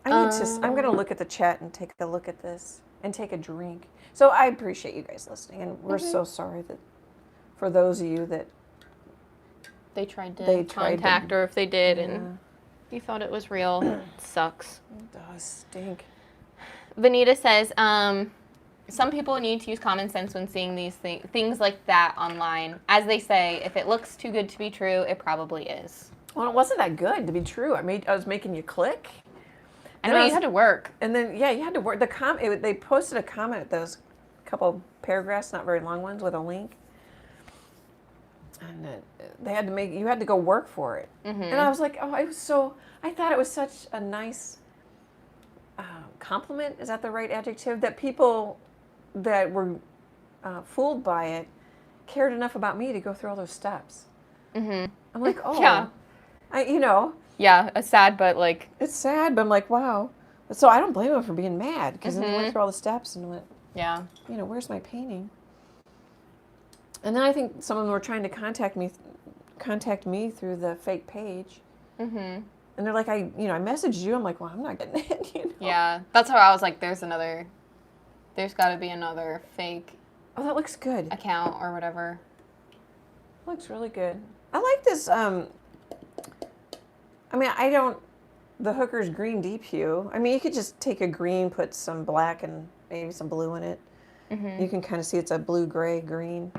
I'm going to look at the chat and take a look at this and take a drink. So I appreciate you guys listening. And we're so sorry that for those of you that They tried to contact her if they did, and you thought it was real. It sucks. It does stink. Vanita says, some people need to use common sense when seeing these things like that online. As they say, if it looks too good to be true, it probably is. Well, it wasn't that good to be true. I was making you click. I know you had to work. And then, yeah, you had to work. They posted a comment, those couple paragraphs, not very long ones, with a link. And you had to go work for it. And I was like, I thought it was such a nice compliment. Is that the right adjective? That people that were fooled by it cared enough about me to go through all those steps. I'm like, oh. Yeah. Yeah, it's sad, but like... It's sad, but I'm like, wow. So I don't blame them for being mad, because then they went through all the steps and went, yeah, where's my painting? And then I think some of them were trying to contact me through the fake page. And they're like, I messaged you. I'm like, well, I'm not getting it. Yeah, that's how I was like, there's got to be another fake... Oh, that looks good. ...account or whatever. Looks really good. I like this, the Hooker's green deep hue. I mean, you could just take a green, put some black and maybe some blue in it. You can kind of see it's a blue-gray green.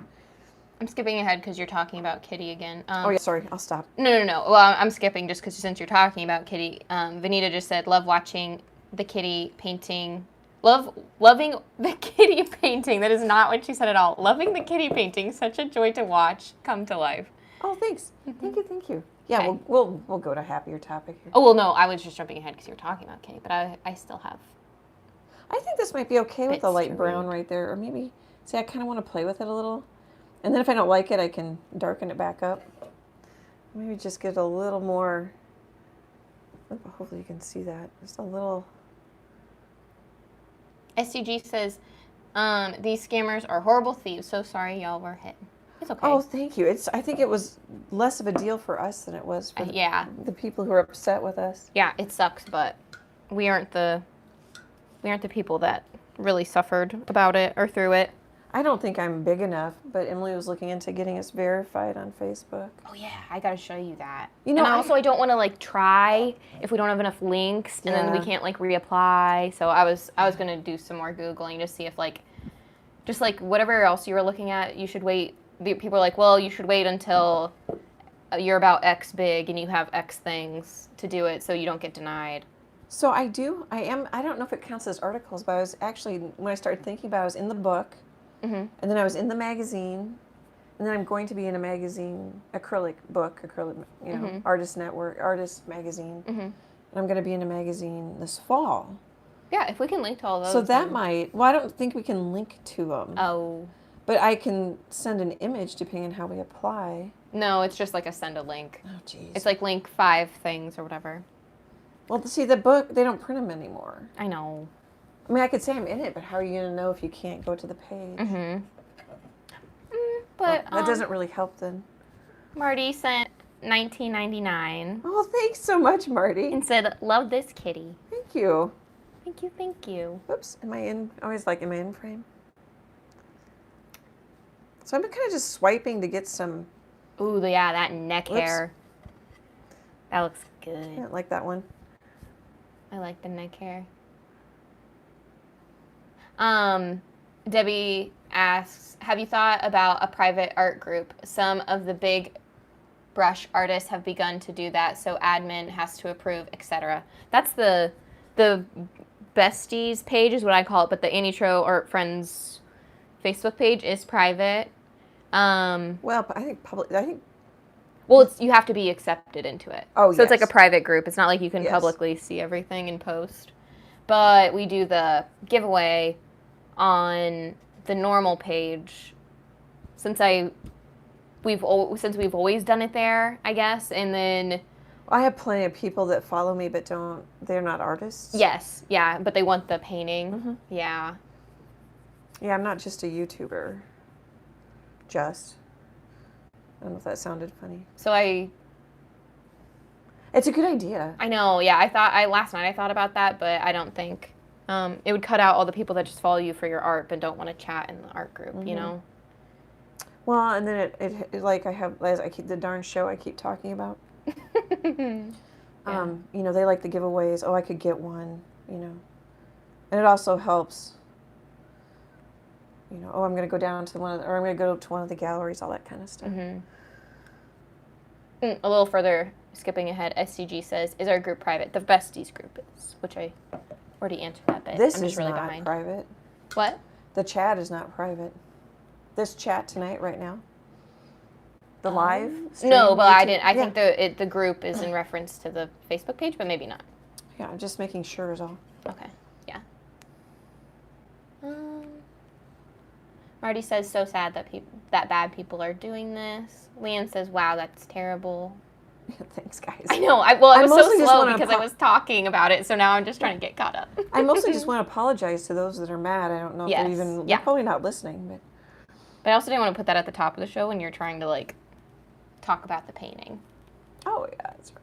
I'm skipping ahead because you're talking about Kitty again. Oh, yeah, sorry. I'll stop. No. Well, I'm skipping just because since you're talking about Kitty. Vanita just said, love watching the Kitty painting. Loving the Kitty painting. That is not what she said at all. Loving the Kitty painting. Such a joy to watch come to life. Oh, thanks. Thank you. Yeah, okay. we'll go to a happier topic here. Oh, well, no, I was just jumping ahead because you were talking about Kitty, but I still have... I think this might be okay with the light brown right there. Or maybe, see, I kind of want to play with it a little. And then if I don't like it, I can darken it back up. Maybe just get a little more... Hopefully you can see that. Just a little... SCG says, these scammers are horrible thieves. So sorry y'all were hit. It's okay. Oh, thank you. I think it was less of a deal for us than it was for the people who are upset with us. Yeah, it sucks, but we aren't the people that really suffered about it or through it. I don't think I'm big enough, but Emily was looking into getting us verified on Facebook. Oh yeah, I gotta show you that. And I don't want to like try if we don't have enough links, and then we can't like reapply. So I was gonna do some more Googling to see if like, just like whatever else you were looking at, you should wait. People are like, well, you should wait until you're about X big and you have X things to do it, so you don't get denied. So I don't know if it counts as articles, but I was actually, when I started thinking about it, I was in the book, and then I was in the magazine, and then I'm going to be in a magazine, acrylic, Artist Network, Artist Magazine, and I'm going to be in a magazine this fall. Yeah, if we can link to all those. So that might, I don't think we can link to them. Oh. But I can send an image depending on how we apply. No, it's just like a send a link. Oh, jeez. It's like link 5 things or whatever. Well, see, the book, they don't print them anymore. I know. I mean, I could say I'm in it, but how are you going to know if you can't go to the page? Mm-hmm. Well, But that doesn't really help then. Marty sent $19.99 Oh, thanks so much, Marty. and said, "Love this kitty." Thank you. Thank you, thank you. Oops, am I in? I always like, am I in frame? So I'm kind of just swiping to get some. Ooh, yeah, that neck Whoops. hair. That looks I good. don't like that one. I like the neck hair. Debbie asks, have you thought about a private art group? Some of the big brush artists have begun to do that, so admin has to approve, etc. That's the besties page is what I call it, but the Annie Troe Art Friends Facebook page is private. Well, I think public. I think. Well, you have to be accepted into it. Oh, so it's like a yes. private group. It's not like you can Yes. publicly see everything and post. But we do the giveaway on the normal page since we've always done it there, I guess. And then I have plenty of people that follow me, but they're not artists. yes, yeah, but they want the painting. Mm-hmm. Yeah. Yeah, I'm not just a YouTuber. I don't know if that sounded funny. So It's a good idea. I know, yeah, last night I thought about that, but I don't think it would cut out all the people that just follow you for your art but don't want to chat in the art group, you know? Well, and then it like I have, as I keep the darn show I keep talking about. Yeah. You know, they like the giveaways. Oh, I could get one, you know. And it also helps, you know, oh, I'm going to go down to or I'm going to go to one of the galleries, all that kind of stuff. A little further, skipping ahead, SCG says, is our group private? The besties group is, which I already answered that bit. This I'm just is really not behind. private. What? The chat is not private. This chat tonight, right now. The live stream, No, but I YouTube? didn't. I Yeah. think the group is in reference to the Facebook page, but maybe not. Yeah, I'm just making sure is all. Okay. Yeah. Marty says, so sad that bad people are doing this. Leanne says, wow, that's terrible. Thanks, guys. I know. I was so mostly just slow wanna because I was talking about it, so now I'm just trying to get caught up. I mostly just want to apologize to those that are mad. I don't know if they're Yes. even, Yeah. they're probably not listening, but. But I also didn't want to put that at the top of the show when you're trying to, like, talk about the painting. Oh, yeah, that's right.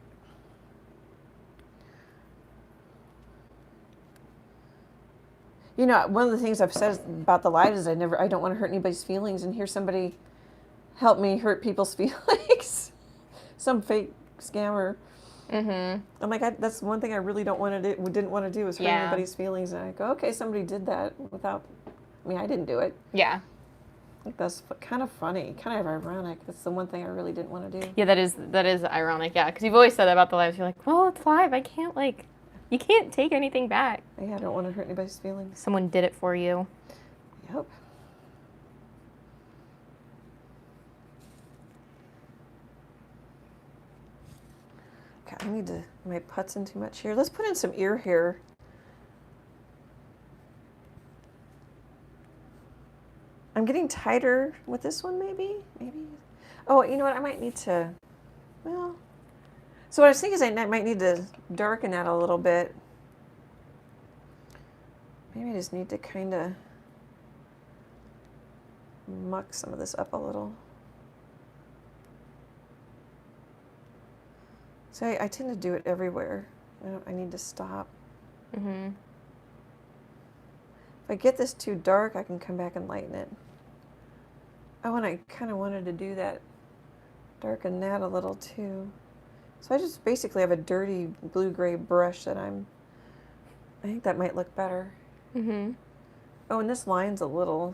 You know, one of the things I've said about the live is I don't want to hurt anybody's feelings, and hear somebody help me hurt people's feelings. Some fake scammer. Mm-hmm. I'm like, that's one thing I really didn't want to do is hurt Yeah. anybody's feelings. And I go, okay, somebody did that without, I mean, I didn't do it. Yeah. Like, that's kind of funny, kind of ironic. That's the one thing I really didn't want to do. Yeah, that is ironic, yeah. Because you've always said that about the lives. You're like, well, it's live. I can't, like, you can't take anything back. Yeah, I don't want to hurt anybody's feelings. Someone did it for you. Yep. Okay, I need to, am I putzing too much here? Let's put in some ear hair. I'm getting tighter with this one, maybe. Oh, you know what? I might need to, well, so what I was thinking is I might need to darken that a little bit. Maybe I just need to kind of muck some of this up a little. So I tend to do it everywhere. I need to stop. Mm-hmm. If I get this too dark, I can come back and lighten it. Oh, and I kind of wanted to do that, darken that a little too. So I just basically have a dirty blue-gray brush that I think that might look better. Mm-hmm. Oh, and this line's a little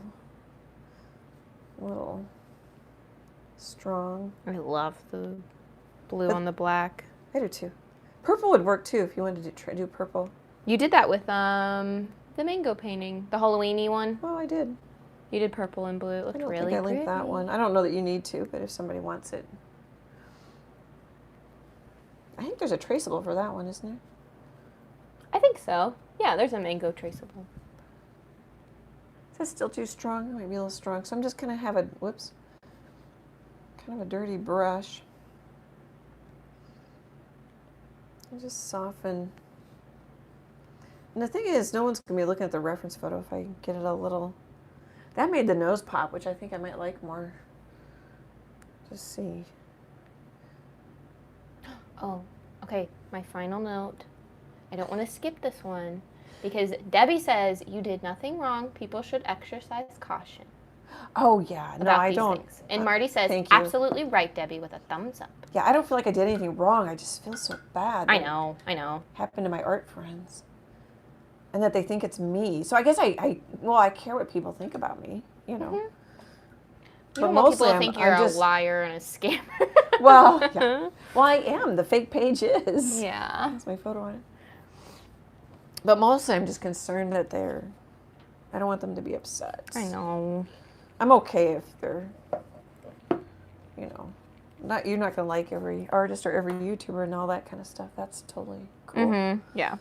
strong. I love the blue on the black. I do too. Purple would work too if you wanted to do purple. You did that with the mango painting, the Halloweeny one. Oh, I did. You did purple and blue. It I looked don't really think I linked pretty. that one. I don't know that you need to, but if somebody wants it. I think there's a traceable for that one, isn't there? I think so. Yeah, there's a mango traceable. So That's still too strong. It might be a little strong. So I'm just going to have a, whoops, kind of a dirty brush. And just soften. And the thing is, no one's going to be looking at the reference photo if I get it a little. That made the nose pop, which I think I might like more. Just see. Oh, okay. My final note. I don't want to skip this one because Debbie says you did nothing wrong. People should exercise caution. Oh, yeah. No, I don't. Things. And Marty says, thank you. absolutely right, Debbie, with a thumbs up. Yeah, I don't feel like I did anything wrong. I just feel so bad. I know. Happened to my art friends. And that they think it's me. So I guess I care what people think about me, you know. Mm-hmm. But you mostly people think you're a liar and a scammer. Well, yeah. Well, I am. The fake page is. Yeah. That's my photo on it. But mostly I'm just concerned that I don't want them to be upset. I know. I'm okay if they're, you know, you're not going to like every artist or every YouTuber and all that kind of stuff. That's totally cool. Mm-hmm. Yeah.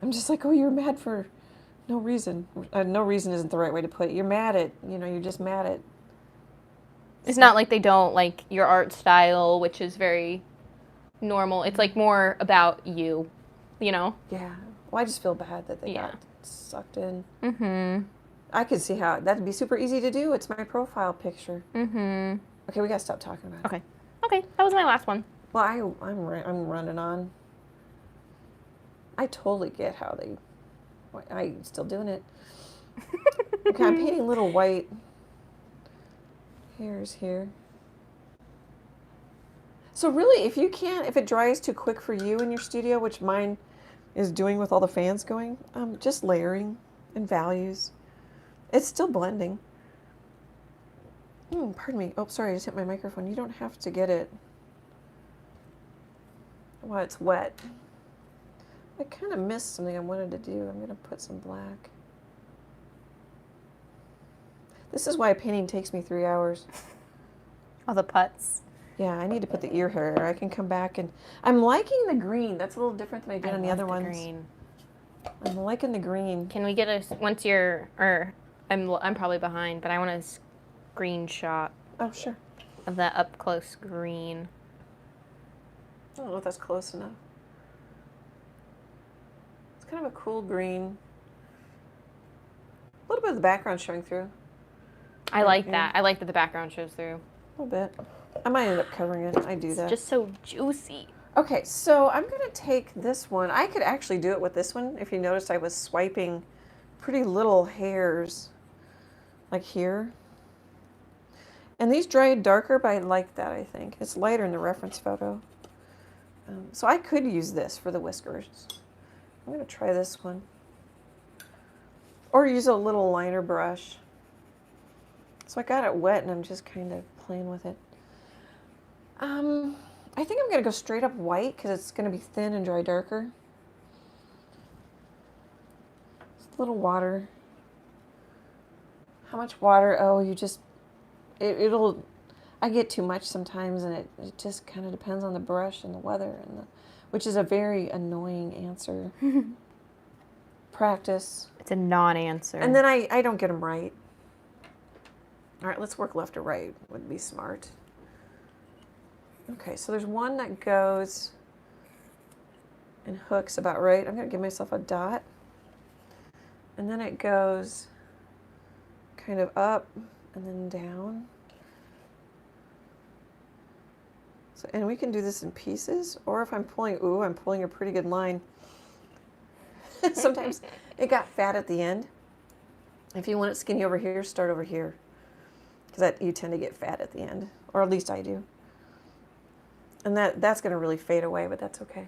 I'm just like, oh, you're mad for no reason. No reason isn't the right way to put it. You're mad at, you're just mad at. It's not like they don't like your art style, which is very normal. It's like more about you, you know? Yeah. Well, I just feel bad that they got sucked in. Mm-hmm. I could see how that'd be super easy to do. It's my profile picture. Mm-hmm. Okay, we got to stop talking about it. Okay, that was my last one. Well, I'm running on. I totally get how I'm still doing it. Okay, I'm painting little white hairs here. So really, if it dries too quick for you in your studio, which mine is doing with all the fans going, just layering and values. It's still blending. Pardon me. Oh, sorry, I just hit my microphone. You don't have to get it while it's wet. I kind of missed something I wanted to do. I'm going to put some black. This is why painting takes me 3 hours. All the putts. Yeah, I need to put the ear hair. I can come back and I'm liking the green. That's a little different than I did on the other ones. Green. I'm liking the green. Can we get once you're, or I'm probably behind, but I want a screenshot. Oh, sure. Of that up close green. I don't know if that's close enough. It's kind of a cool green. A little bit of the background showing through. I like that. I like that the background shows through. A little bit. I might end up covering it. I do that. It's just so juicy. Okay, so I'm going to take this one. I could actually do it with this one. If you noticed, I was swiping pretty little hairs like here. And these dried darker, but I like that, I think. It's lighter in the reference photo. So I could use this for the whiskers. I'm going to try this one. Or use a little liner brush. So I got it wet and I'm just kind of playing with it. I think I'm going to go straight up white because it's going to be thin and dry darker. Just a little water. How much water? Oh, you just, I get too much sometimes and it just kind of depends on the brush and the weather, which is a very annoying answer. Practice. It's a non-answer. And then I don't get them right. All right, let's work left to right. Would be smart. Okay, so there's one that goes and hooks about right. I'm going to give myself a dot. And then it goes kind of up and then down. So, and we can do this in pieces, or if I'm pulling, I'm pulling a pretty good line. Sometimes it got fat at the end. If you want it skinny over here, start over here. Because you tend to get fat at the end, or at least I do. And that's going to really fade away, but that's okay.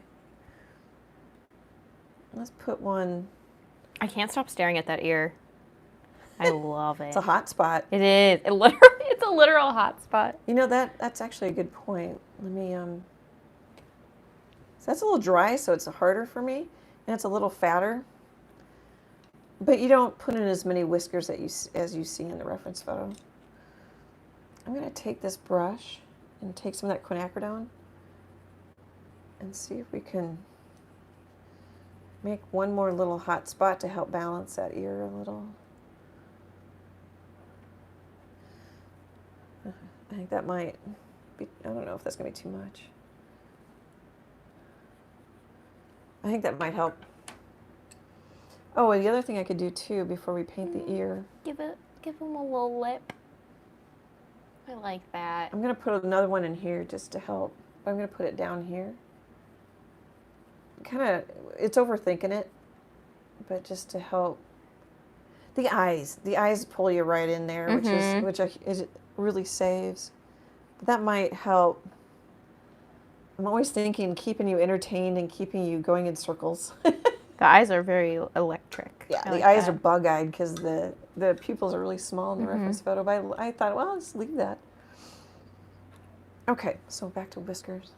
Let's put one. I can't stop staring at that ear. I love it. It's a hot spot. It is. It's a literal hot spot. You know, that's actually a good point. Let me, so that's a little dry, so it's harder for me, and it's a little fatter. But you don't put in as many whiskers as you see in the reference photo. I'm going to take this brush and take some of that quinacridone and see if we can make one more little hot spot to help balance that ear a little. I think that might be, I don't know if that's going to be too much. I think that might help. Oh, and the other thing I could do too before we paint the ear. Give him a little lip. I like that. I'm going to put another one in here just to help. I'm going to put it down here. Kind of, it's overthinking it, but just to help. The eyes pull you right in there, which really saves. But that might help. I'm always thinking keeping you entertained and keeping you going in circles. The eyes are very electric. Yeah, the eyes are bug-eyed because the pupils are really small in the reference photo. But I thought, well, I'll just leave that. Okay, so back to whiskers.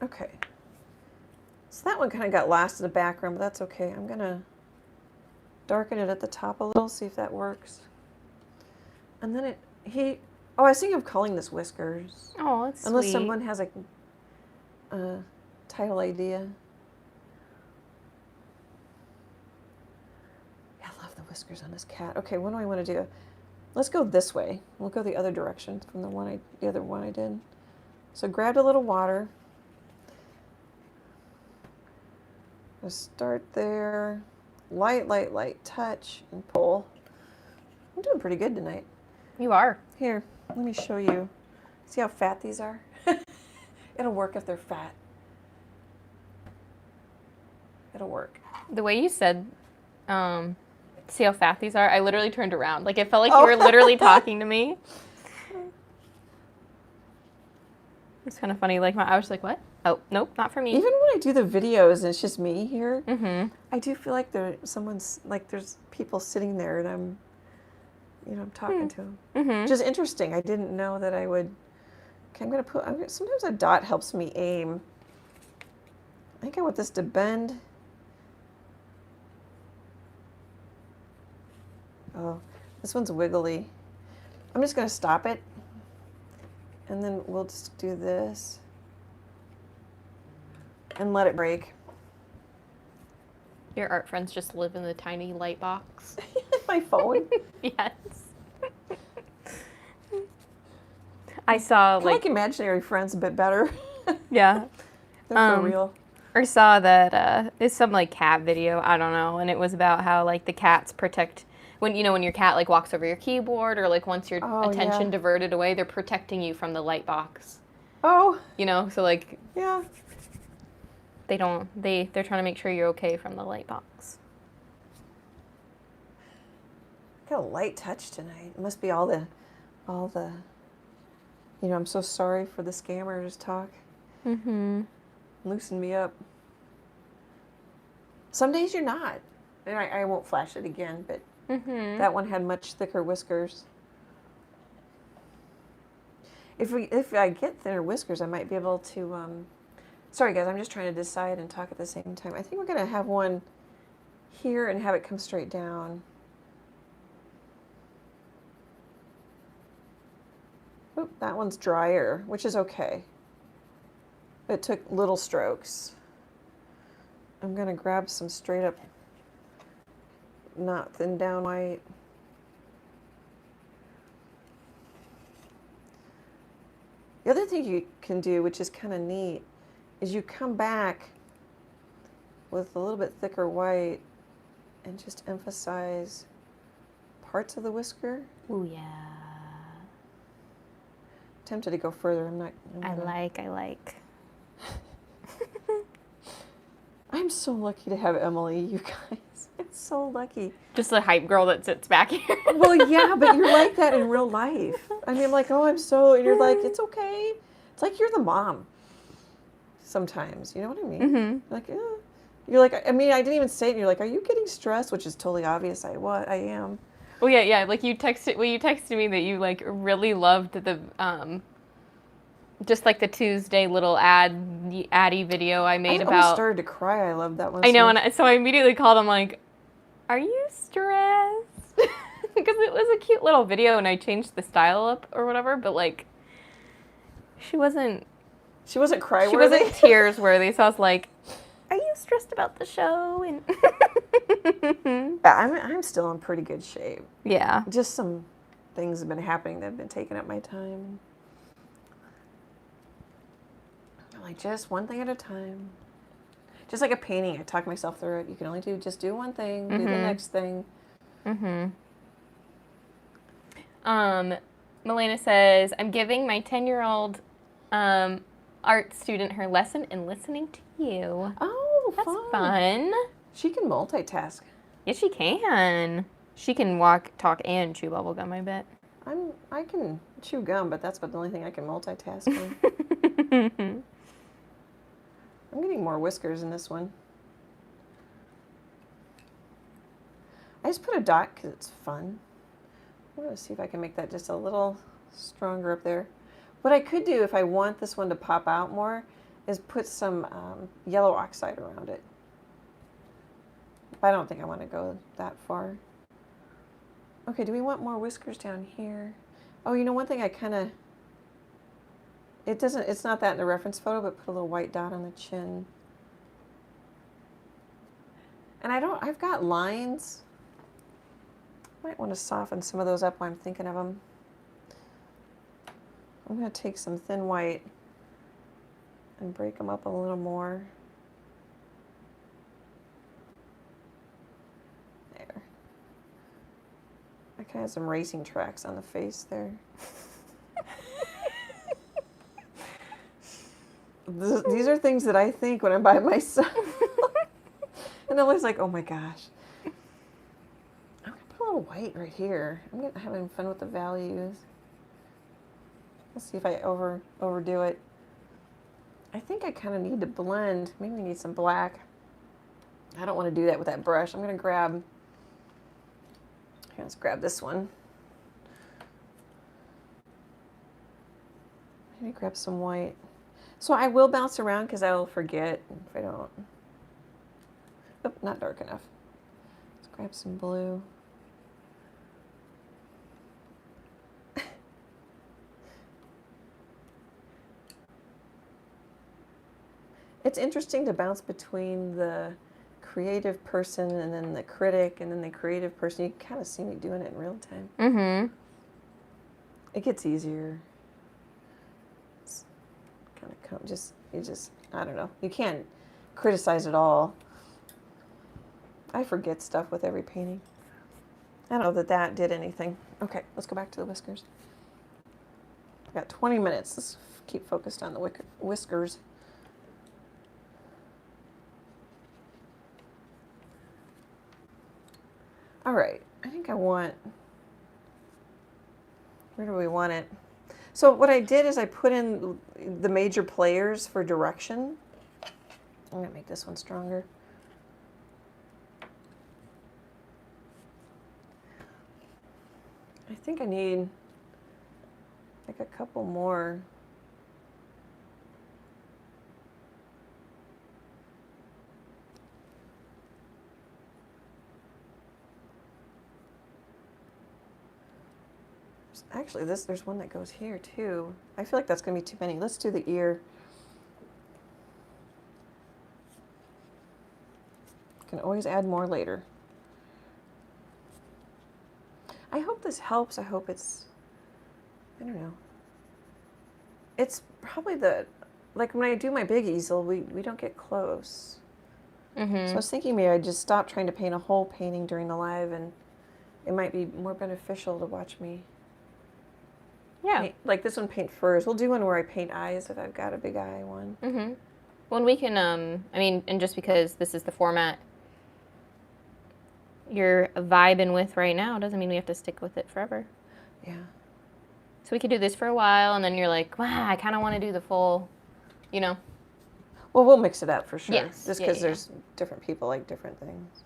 Okay. So that one kind of got lost in the background, but that's okay. I'm going to darken it at the top a little, see if that works. And then oh, I was thinking of calling this Whiskers. Oh, that's Unless sweet. someone has a title idea. Yeah, I love the whiskers on this cat. Okay, what do I want to do? Let's go this way. We'll go the other direction from the other one I did. So grabbed a little water. Just start there. Light touch and pull. I'm doing pretty good tonight. You are. Here, let me show you. See how fat these are? It'll work if they're fat. It'll work. The way you said, see how fat these are, I literally turned around. Like, it felt like you were literally talking to me. It's kind of funny. Like, I was like, what? Oh, nope, not for me. Even when I do the videos and it's just me here, I do feel like there's people sitting there and I'm talking to them. Which is interesting. I didn't know that I would. Okay, sometimes a dot helps me aim. I think I want this to bend. Oh, this one's wiggly. I'm just going to stop it. And then we'll just do this. And let it break. Your art friends just live in the tiny light box. My phone. Yes. I saw like imaginary friends a bit better. Yeah. They're for real. Or saw that it's some like cat video, I don't know, and it was about how like the cats protect when your cat like walks over your keyboard or like wants your attention diverted away, they're protecting you from the light box. Oh. So like yeah. They're trying to make sure you're okay from the light box. Got a light touch tonight. It must be all the I'm so sorry for the scammers talk. Loosen me up. Some days you're not. And I won't flash it again, but that one had much thicker whiskers. If I get thinner whiskers, I might be able to sorry guys, I'm just trying to decide and talk at the same time. I think we're going to have one here and have it come straight down. Oop, that one's drier, which is okay. It took little strokes. I'm going to grab some straight up, not thin down white. The other thing you can do, which is kind of neat, is you come back with a little bit thicker white and just emphasize parts of the whisker. Ooh, yeah. Tempted to go further. I like. I'm so lucky to have Emily, you guys. I'm so lucky. Just a hype girl that sits back here. Well, yeah, but you're like that in real life. I mean, I'm like, oh, and you're like, it's okay. It's like you're the mom. Sometimes, you know what I mean? Like, you're like, I mean, I didn't even say it. And you're like, are you getting stressed? Which is totally obvious. I am. Well, yeah. Like you texted me that you like really loved the just like the Tuesday little Addie video I made about. I started to cry. I loved that one. I know, and so I immediately called him like, "Are you stressed?" Because it was a cute little video, and I changed the style up or whatever. But like, She wasn't cry-worthy. She wasn't tears worthy, so I was like, are you stressed about the show? And Yeah, I'm still in pretty good shape. yeah. Just some things have been happening that have been taking up my time. I'm like, just one thing at a time. Just like a painting, I talk myself through it. You can only do one thing, do the next thing. Milena says, I'm giving my 10-year-old art student her lesson and listening to you. Oh, That's fun. She can multitask. Yes, she can. She can walk, talk, and chew bubble gum, I bet. I can chew gum, but that's about the only thing I can multitask on. I'm getting more whiskers in this one. I just put a dot because it's fun. I'm going to see if I can make that just a little stronger up there. What I could do if I want this one to pop out more is put some yellow oxide around it. But I don't think I want to go that far. Okay, do we want more whiskers down here? Oh, you know, one thing I kind of... It's not that in the reference photo, but put a little white dot on the chin. And I've got lines. Might want to soften some of those up while I'm thinking of them. I'm going to take some thin white and break them up a little more. There. I kind of have some racing tracks on the face there. These are things that I think when I'm by myself. And I'm always like, oh my gosh. I'm going to put a little white right here. I'm having fun with the values. Let's see if I overdo it. I think I kind of need to blend. Maybe we need some black. I don't want to do that with that brush. I'm going to grab, here, let's grab this one. Maybe grab some white. So I will bounce around because I will forget if I don't. Oh, not dark enough. Let's grab some blue. It's interesting to bounce between the creative person and then the critic and then the creative person. You kind of see me doing it in real time. Mm-hmm. It gets easier. It's kind of I don't know. You can't criticize it all. I forget stuff with every painting. I don't know that did anything. Okay, let's go back to the whiskers. I've got 20 minutes. Let's keep focused on the whiskers. All right, I think I want, where do we want it? So what I did is I put in the major players for direction. I'm gonna make this one stronger. I think I need like a couple more. Actually, there's one that goes here too. I feel like that's going to be too many. Let's do the ear. Can always add more later. I hope this helps. I hope it's, I don't know. It's probably like when I do my big easel, we don't get close. Mm-hmm. So I was thinking maybe I'd just stop trying to paint a whole painting during the live, and it might be more beneficial to watch me. Yeah. Like this one, paint furs. We'll do one where I paint eyes if I've got a big eye one. Mm-hmm. Well, we can, I mean, and just because this is the format you're vibing with right now doesn't mean we have to stick with it forever. Yeah. So we could do this for a while, and then you're like, wow, I kind of want to do the full, you know. Well, we'll mix it up for sure. Yes. Just because there's different people like different things.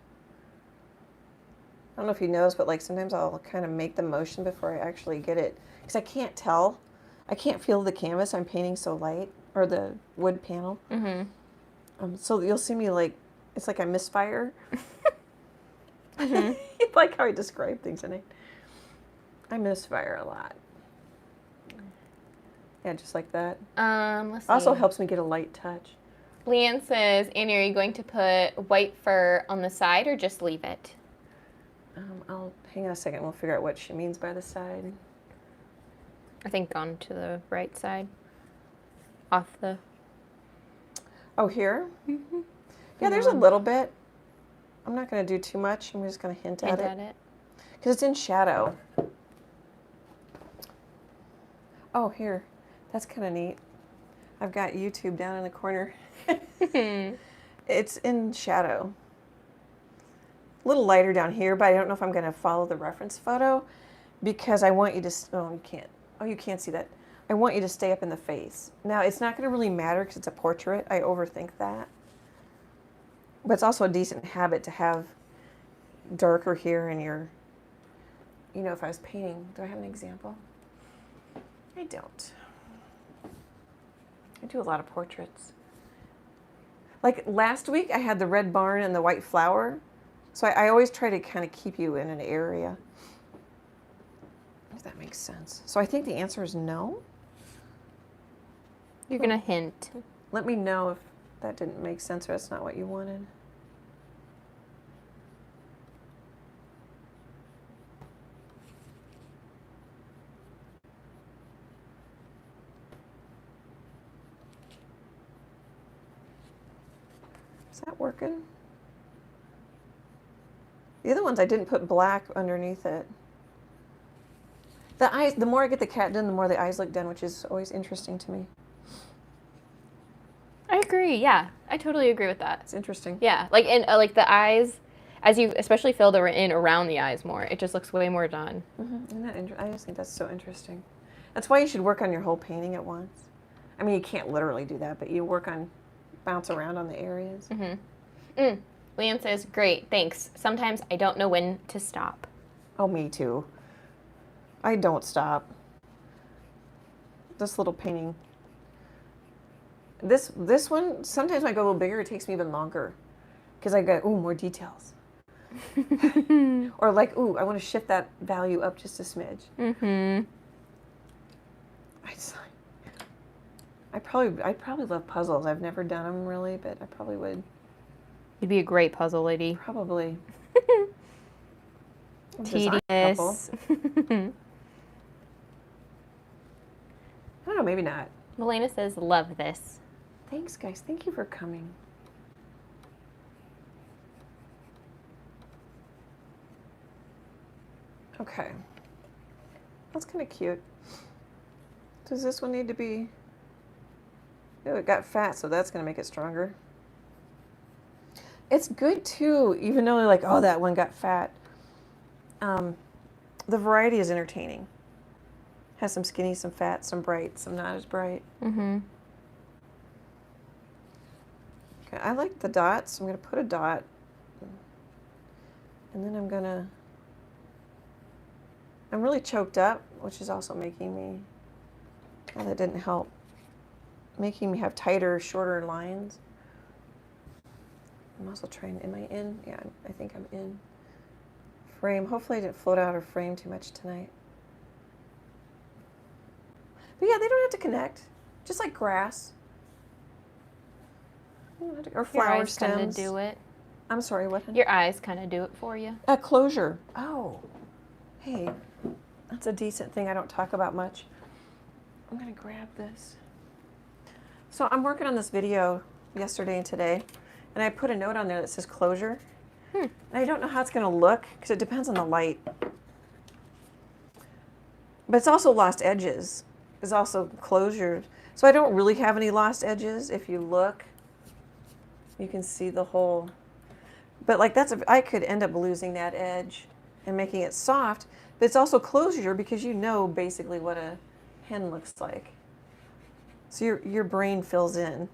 I don't know if you notice, but like sometimes I'll kind of make the motion before I actually get it. Because I can't tell. I can't feel the canvas. I'm painting so light. Or the wood panel. Mm-hmm. So you'll see me like, it's like I misfire. Mm-hmm. Like how I describe things, and I misfire a lot. Yeah, just like that. Let's see. Also helps me get a light touch. Leanne says, Annie, are you going to put white fur on the side or just leave it? I'll hang on a second. We'll figure out what she means by the side. I think on to the right side. Off the... Oh, here? Mm-hmm. Yeah, there's a little bit. I'm not going to do too much. I'm just going to hint at it. Because it's in shadow. Oh, here. That's kind of neat. I've got YouTube down in the corner. It's in shadow. A little lighter down here, but I don't know if I'm going to follow the reference photo because I want you to... Oh, you can't. Oh, you can't see that. I want you to stay up in the face. Now, it's not going to really matter because it's a portrait. I overthink that. But it's also a decent habit to have darker here in your... You know, if I was painting... Do I have an example? I don't. I do a lot of portraits. Like last week, I had the red barn and the white flower. So I always try to kind of keep you in an area. If that makes sense. So I think the answer is no. You're going to hint. Let me know if that didn't make sense or that's not what you wanted. Is that working? The other ones I didn't put black underneath it. The eyes, the more I get the cat done, the more the eyes look done, which is always interesting to me. I agree. Yeah, I totally agree with that. It's interesting. Yeah, like in like the eyes, as you especially fill the in around the eyes more, it just looks way more done. Isn't that I just think that's so interesting. That's why you should work on your whole painting at once. I mean, you can't literally do that, but you work on, bounce around on the areas. Leanne says, great, thanks. Sometimes I don't know when to stop. Oh, me too. I don't stop. This little painting. This one, sometimes when I go a little bigger, it takes me even longer. Because I go, ooh, more details. Or like, ooh, I want to shift that value up just a smidge. I'd probably love puzzles. I've never done them really, but I probably would. You'd be a great puzzle lady. Probably. Tedious. I don't know, maybe not. Melena says, love this. Thanks, guys. Thank you for coming. Okay. That's kind of cute. Does this one need to be... Oh, it got fat, so that's going to make it stronger. It's good, too, even though they're like, oh, that one got fat. The variety is entertaining. Has some skinny, some fat, some bright, some not as bright. Okay, I like the dots. I'm going to put a dot. And then I'm really choked up, which is also making me... Oh, that didn't help. Making me have tighter, shorter lines. I'm also trying, am I in? Yeah, I think I'm in. Frame, hopefully I didn't float out of frame too much tonight. But yeah, they don't have to connect. Just like grass. Or flower stems. Your eyes kind of do it. I'm sorry, what? Your eyes kind of do it for you. Closure. Oh, hey, that's a decent thing I don't talk about much. I'm gonna grab this. So I'm working on this video yesterday and today, and I put a note on there that says closure. And I don't know how it's gonna look because it depends on the light. But it's also lost edges. It's also closure. So I don't really have any lost edges. If you look, you can see the whole. But like I could end up losing that edge and making it soft. But it's also closure because you know basically what a hen looks like. So your brain fills in.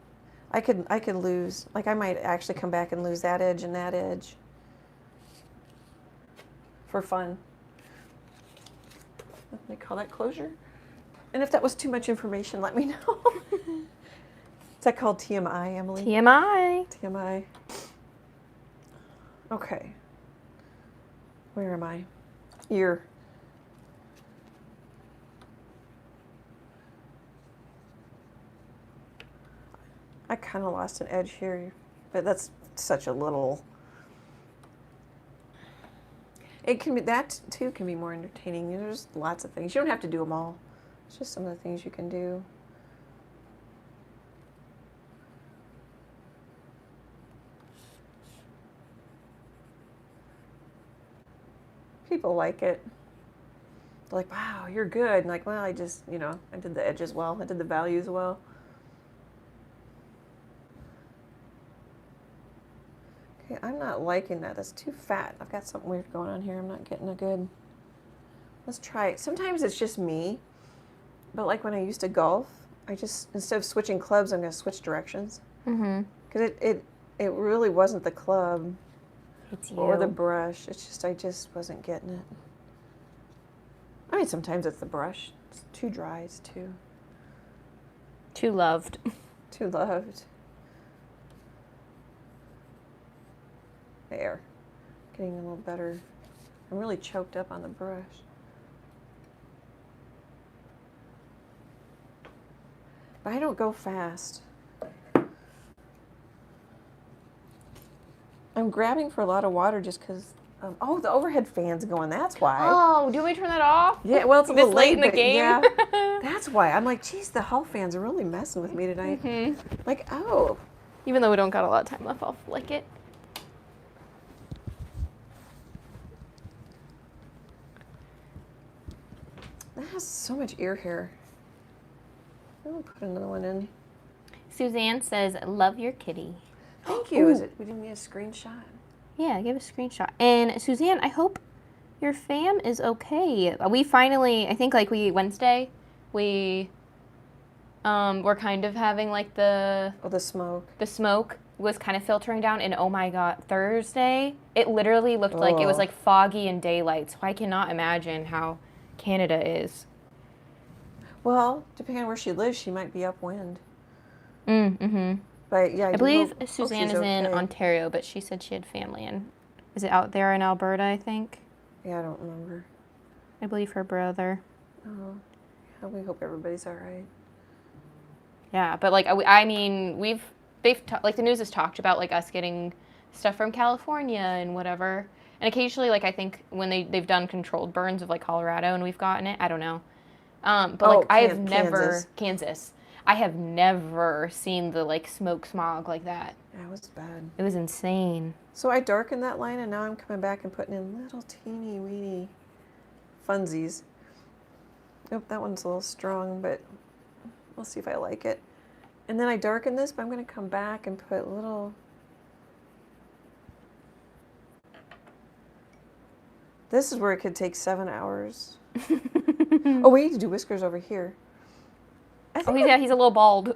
I could lose, like I might actually come back and lose that edge and that edge for fun. They call that closure. And if that was too much information, let me know. Is that called TMI, Emily? TMI. TMI. Okay. Where am I? Ear. I kind of lost an edge here, but that's such a little. It can be, that too can be more entertaining. There's lots of things. You don't have to do them all. It's just some of the things you can do. People like it. They're like, wow, you're good. And like, well, I just, you know, I did the edges well. I did the values well. Okay, I'm not liking that. That's too fat. I've got something weird going on here. I'm not getting a good. Let's try it. Sometimes it's just me. But like when I used to golf, I just, instead of switching clubs, I'm going to switch directions. Mm-hmm. Because it really wasn't the club. It's you. Or the brush. It's just, I just wasn't getting it. I mean, sometimes it's the brush. It's too dry. It's too. Too loved. Too loved. There. Getting a little better. I'm really choked up on the brush. But I don't go fast. I'm grabbing for a lot of water just because. Oh, the overhead fan's going. That's why. Oh, do you want me to turn that off? Yeah, well, it's a little late in the but game. Yeah, that's why. I'm like, geez, the hall fans are really messing with me tonight. Mm-hmm. Like, oh. Even though we don't got a lot of time left, I'll flick it. That has so much ear hair. I'll put another one in. Suzanne says, love your kitty. Thank you. Is it? We didn't need a screenshot. Yeah, give a screenshot. And Suzanne, I hope your fam is okay. We finally, I think like Wednesday, we were kind of having like the smoke. The smoke was kind of filtering down, and oh my God, Thursday, it literally looked like it was like foggy and daylight. So I cannot imagine how Canada is. Well, depending on where she lives, she might be upwind. Mm-hmm. But yeah, I believe Suzanne is in Ontario, but she said she had family in. Is it out there in Alberta, I think? Yeah, I don't remember. I believe her brother. Oh, yeah, we hope everybody's all right. Yeah, but like I mean, like the news has talked about like us getting stuff from California and whatever, and occasionally like I think when they've done controlled burns of like Colorado and we've gotten it. I don't know, but like I have never Kansas. I have never seen the like smoke smog like that. Yeah, it was bad. It was insane. So I darkened that line, and now I'm coming back and putting in little teeny weeny funsies. Oh, that one's a little strong, but we'll see if I like it. And then I darken this, but I'm going to come back and put little. This is where it could take 7 hours. Oh, we need to do whiskers over here. Oh, he's a little bald.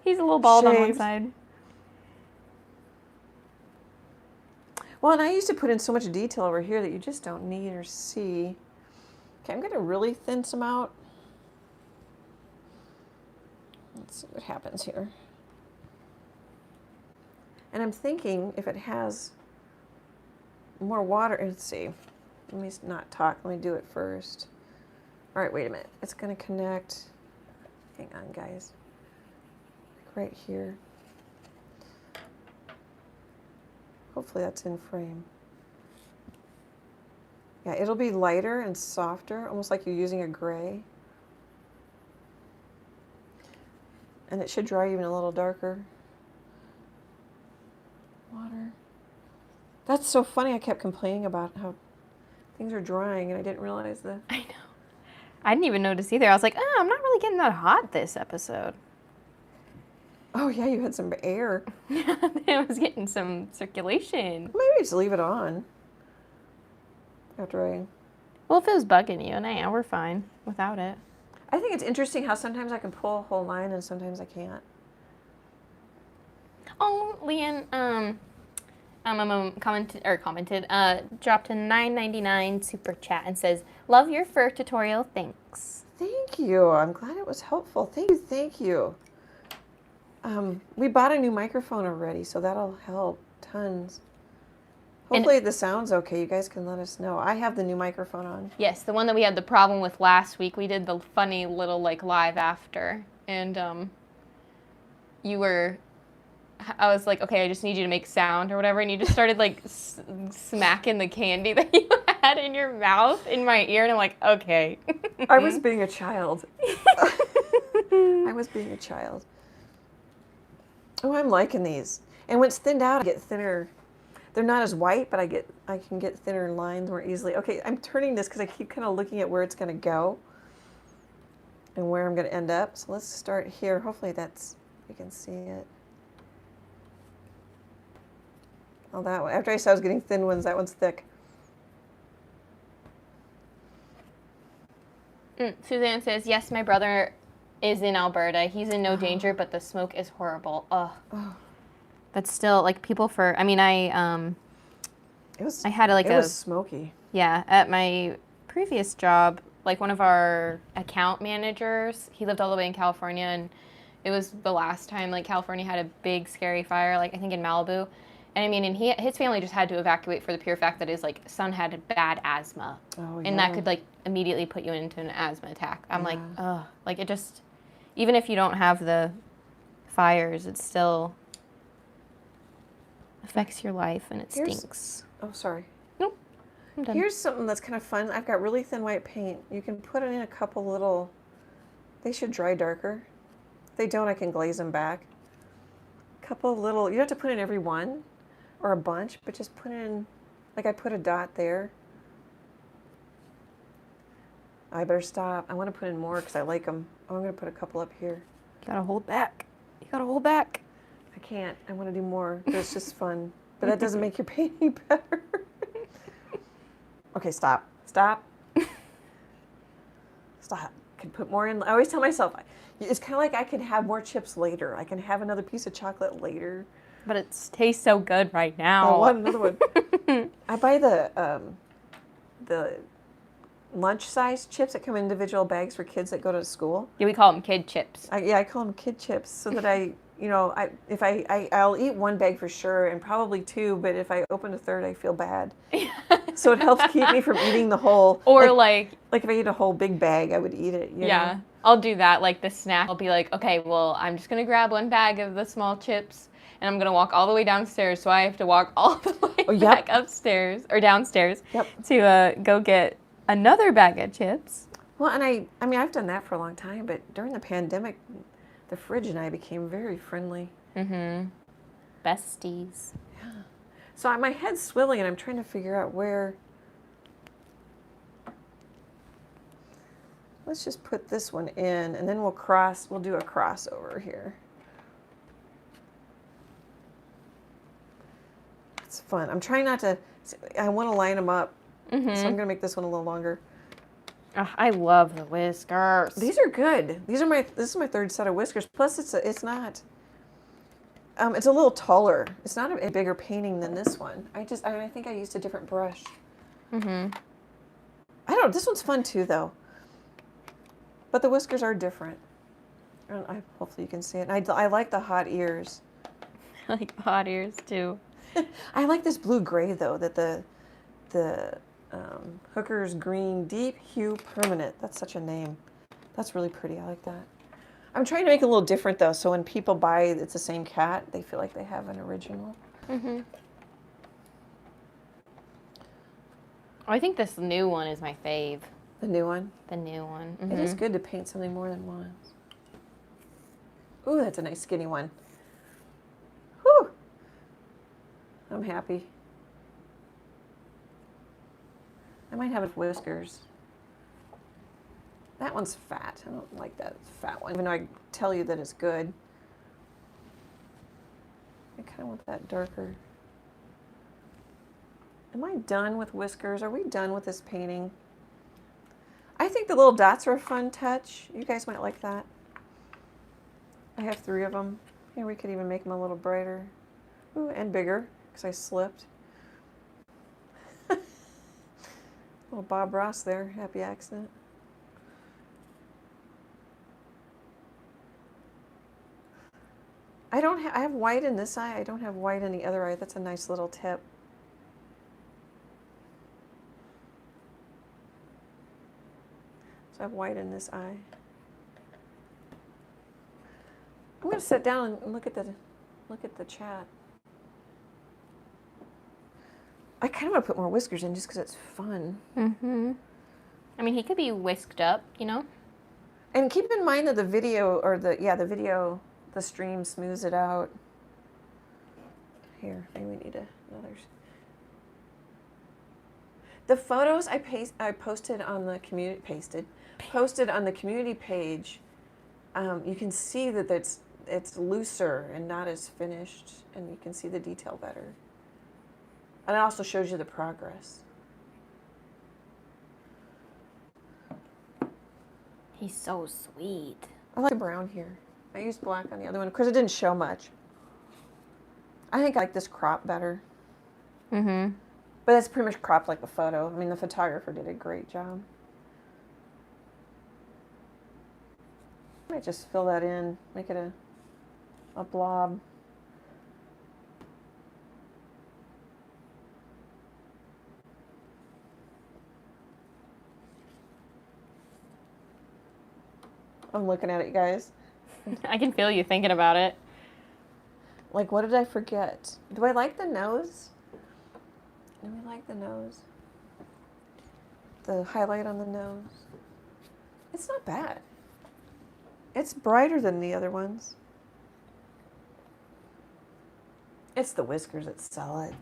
he's a little bald on one side. Well, and I used to put in so much detail over here that you just don't need or see. Okay, I'm going to really thin some out. Let's see what happens here. And I'm thinking if it has more water, let's see. Let me not talk, let me do it first. All right, wait a minute. It's going to connect. Hang on, guys. Right here. Hopefully that's in frame. Yeah, it'll be lighter and softer, almost like you're using a gray. And it should dry even a little darker. Water. That's so funny. I kept complaining about how things are drying, and I didn't realize that. I know. I didn't even notice either. I was like, oh, I'm not really getting that hot this episode. Oh, yeah, you had some air. I was getting some circulation. Maybe just leave it on. After I... Well, if it was bugging you, yeah, we're fine without it. I think it's interesting how sometimes I can pull a whole line and sometimes I can't. Oh, Leanne, commented, dropped a $9.99 super chat and says, love your fur tutorial, thanks. Thank you. I'm glad it was helpful. Thank you. We bought a new microphone already, so that'll help tons. Hopefully the sound's okay. You guys can let us know. I have the new microphone on. Yes, the one that we had the problem with last week. We did the funny little like live after, and I was like, okay, I just need you to make sound or whatever, and you just started like smacking the candy that you had in your mouth in my ear, and I'm like, okay. I was being a child. I was being a child. Oh, I'm liking these. And when it's thinned out, I get thinner. They're not as white, but I can get thinner lines more easily. Okay, I'm turning this because I keep kind of looking at where it's going to go and where I'm going to end up. So let's start here. Hopefully you can see it. Oh, that one. After I said I was getting thin ones, that one's thick. Suzanne says, yes, my brother is in Alberta. He's in no danger, but the smoke is horrible. Ugh. Oh. But still, like, I had it was smoky. Yeah, at my previous job, like one of our account managers, he lived all the way in California, and it was the last time like California had a big scary fire, like I think in Malibu. And I mean, and his family just had to evacuate for the pure fact that his like son had bad asthma, and that could like immediately put you into an asthma attack. I'm like, ugh, like it just, even if you don't have the fires, it still affects your life and it stinks. Oh, sorry. Nope. I'm done. Here's something that's kind of fun. I've got really thin white paint. You can put in a couple little, they should dry darker. If they don't, I can glaze them back. A couple little, you don't have to put in every one or a bunch, but just put in, like I put a dot there. I better stop. I want to put in more because I like them. Oh, I'm going to put a couple up here. You gotta hold back. You gotta hold back. I can't. I want to do more. But it's just fun. But that doesn't make your painting better. Okay, stop. Stop. Stop. I can put more in. I always tell myself, it's kind of like I can have more chips later. I can have another piece of chocolate later. But it tastes so good right now. I want another one. I buy the lunch-sized chips that come in individual bags for kids that go to school. Yeah, we call them kid chips. I call them kid chips so that I'll eat one bag for sure and probably two, but if I open a third, I feel bad. So it helps keep me from eating the whole. Or like if I eat a whole big bag, I would eat it. You know? I'll do that. Like the snack, I'll be like, okay, well, I'm just gonna grab one bag of the small chips, and I'm gonna walk all the way downstairs. So I have to walk all the way back upstairs or downstairs to go get another bag of chips. Well, and I mean, I've done that for a long time, but during the pandemic, the fridge and I became very friendly. Mm-hmm. Besties. Yeah. So my head's swilling, and I'm trying to figure out where. Let's just put this one in, and then we'll do a crossover here. It's fun. I'm trying not to, I want to line them up, so I'm going to make this one a little longer. Oh, I love the whiskers. These are good. This is my third set of whiskers. Plus, it's not. It's a little taller. It's not a bigger painting than this one. I think I used a different brush. I don't. This one's fun too, though. But the whiskers are different. Hopefully you can see it. And I like the hot ears. I like the hot ears too. I like this blue-gray though. That the Hooker's Green Deep Hue Permanent. That's such a name. That's really pretty. I like that. I'm trying to make it a little different though, so when people buy it's the same cat, they feel like they have an original. I think this new one is my fave. The new one? The new one. It is good to paint something more than once. Ooh, that's a nice skinny one. Whew. I'm happy. I might have it with whiskers. That one's fat. I don't like that fat one, even though I tell you that it's good. I kind of want that darker. Am I done with whiskers? Are we done with this painting? I think the little dots are a fun touch. You guys might like that. I have 3 of them. Here, we could even make them a little brighter. Ooh, and bigger, because I slipped. Little Bob Ross there, happy accident. I have white in this eye. I don't have white in the other eye. That's a nice little tip. So I have white in this eye. I'm going to to sit down and look at the chat. I kind of want to put more whiskers in just because it's fun. Mm-hmm. I mean, he could be whisked up, you know? And keep in mind that the video, or the stream smooths it out. Here, maybe we need another. The photos I posted on the posted on the community page. You can see that it's looser and not as finished, and you can see the detail better. And it also shows you the progress. He's so sweet. I like the brown here. I used black on the other one because it didn't show much. I think I like this crop better. Mm-hmm. But it's pretty much cropped like the photo. I mean, the photographer did a great job. I might just fill that in, make it a blob. I'm looking at it, you guys. I can feel you thinking about it. Like, what did I forget? Do I like the nose? Do we like the nose? The highlight on the nose? It's not bad. It's brighter than the other ones. It's the whiskers that sell it.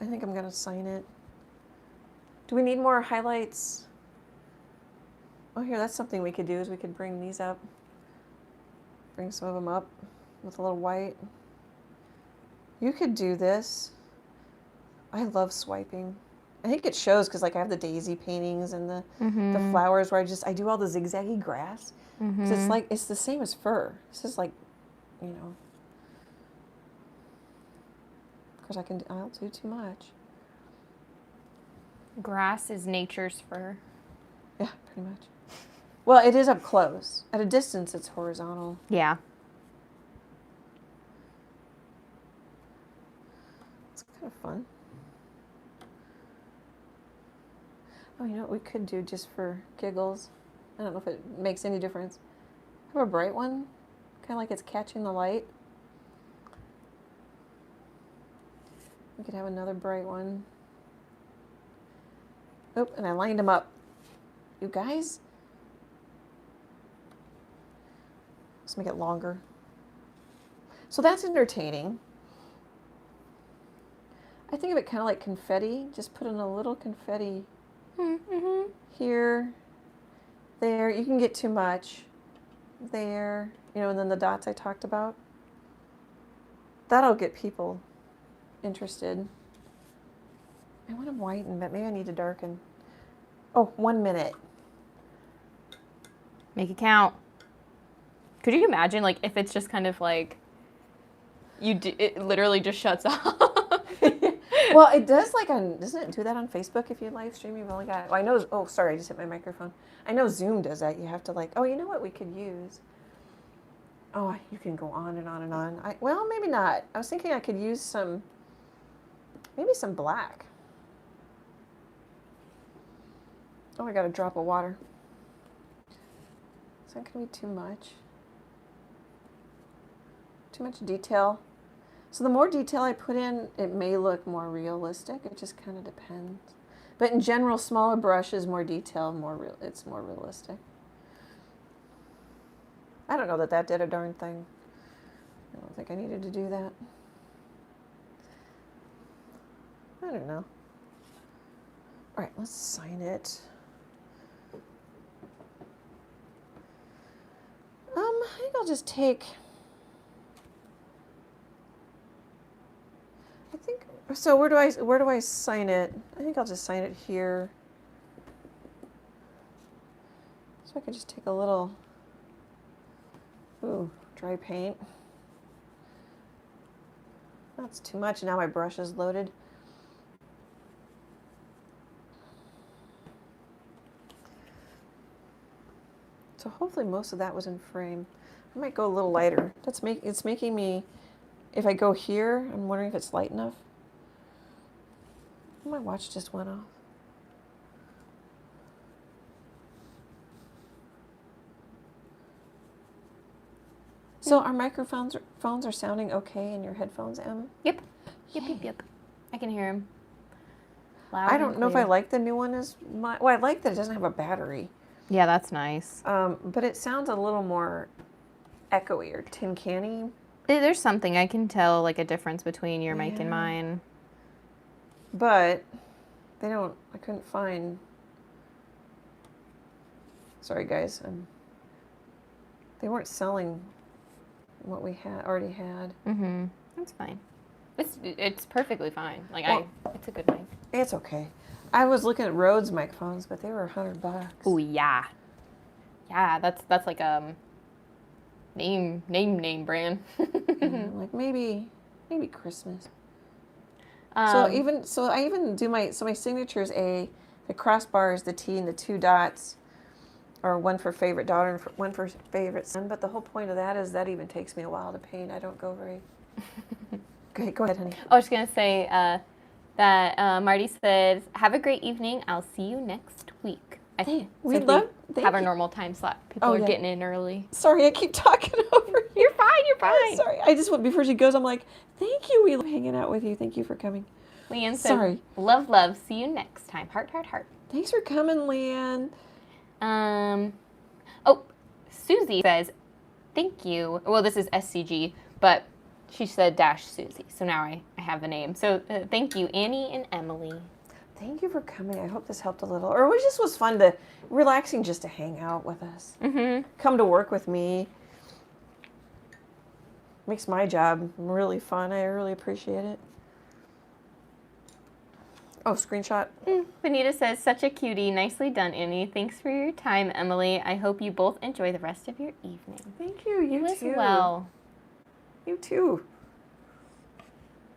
I think I'm going to sign it. Do we need more highlights? Oh, here, that's something we could do, is we could bring these up. Bring some of them up with a little white. You could do this. I love swiping. I think it shows because, like, I have the daisy paintings and the flowers where I do all the zigzaggy grass. So it's like, it's the same as fur. This is like, you know. Of course, I'll do too much. Grass is nature's fur. Yeah, pretty much. Well, it is up close. At a distance, it's horizontal. Yeah. It's kind of fun. Oh, you know what we could do just for giggles? I don't know if it makes any difference. Have a bright one, kind of like it's catching the light. We could have another bright one. Oh, and I lined them up. You guys? Let's make it longer. So that's entertaining. I think of it kind of like confetti. Just put in a little confetti here, there. You can get too much. There, you know, and then the dots I talked about. That'll get people interested. I want to whiten, but maybe I need to darken. Oh, 1 minute. Make it count. Could you imagine, like, if it's just kind of like, it literally just shuts off? Well, it does, like, doesn't it do that on Facebook if you live stream? You've only got, well, I know, oh, sorry, I just hit my microphone. I know Zoom does that. You have to, like, oh, you know what we could use? Oh, you can go on and on and on. Well, maybe not. I was thinking I could use maybe some black. Oh, I got a drop of water. Is that going to be too much? Too much detail? So the more detail I put in, it may look more realistic. It just kind of depends. But in general, smaller brushes, more detail, it's more realistic. I don't know that did a darn thing. I don't think I needed to do that. I don't know. All right, let's sign it. I think I'll just take, so where do I sign it? I think I'll just sign it here. So I can just take a little, dry paint. That's too much. Now my brush is loaded. So hopefully most of that was in frame. I might go a little lighter. It's making me, if I go here, I'm wondering if it's light enough. My watch just went off. So our microphones phones are sounding okay in your headphones, Em? Yep. Yep. I can hear him. I don't know if I like the new one as much. Well, I like that it doesn't have a battery. Yeah, that's nice. But it sounds a little more echoey or tin canny. There's something I can tell, like a difference between your mic and Yeah. mine. But I couldn't find. Sorry, guys. They weren't selling what we already had. Mm-hmm. That's fine. It's perfectly fine. Like, Well, it's a good mic. It's okay. I was looking at Rhodes microphones, but they were $100. Oh yeah. Yeah, that's like name brand. Like maybe Christmas. Um, So I even do my signature is the crossbar is the T and the 2 dots, or one for favorite daughter and one for favorite son. But the whole point of that is that even takes me a while to paint. I don't go very. Okay, go ahead, honey. I was gonna say that Marty said, "Have a great evening. I'll see you next week." I think We have our you. normal time slot. People Oh, are yeah. getting in early. Sorry, I keep talking over you. You're fine. You're fine. Sorry, I just want before she goes. I'm like, thank you. We love hanging out with you. Thank you for coming. Leanne says, Sorry. Love. See you next time. Heart. Thanks for coming, Leanne. Oh, Susie says, thank you. Well, this is SCG, but she said -Susie, so now I have the name. So thank you, Annie and Emily. Thank you for coming. I hope this helped a little. Or it just was fun relaxing just to hang out with us. Mm-hmm. Come to work with me. Makes my job really fun. I really appreciate it. Oh, screenshot. Benita says, such a cutie. Nicely done, Annie. Thanks for your time, Emily. I hope you both enjoy the rest of your evening. Thank you. You as too. well. You too.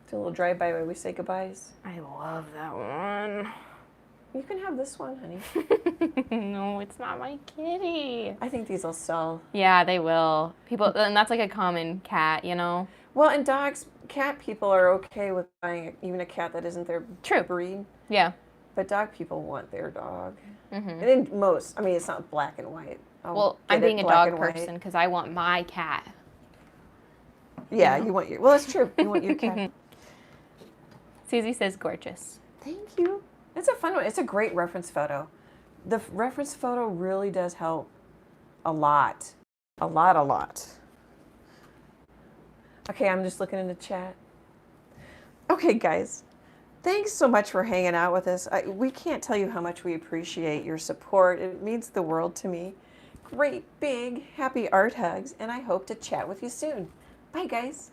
Do a little drive-by where we say goodbyes. I love that one. You can have this one, honey. No, it's not my kitty. I think these will sell. Yeah, they will. People, and that's like a common cat, you know? Well, and cat people are okay with buying even a cat that isn't their breed. Yeah. But dog people want their dog. Mm-hmm. And in it's not black and white. Well, I'm being a dog person because I want my cat. Yeah, you want well, that's true. You want your cat. Susie says, gorgeous. Thank you. It's a fun one. It's a great reference photo. The reference photo really does help a lot. A lot. Okay, I'm just looking in the chat. Okay, guys. Thanks so much for hanging out with us. We can't tell you how much we appreciate your support. It means the world to me. Great, big, happy art hugs, and I hope to chat with you soon. Bye, guys.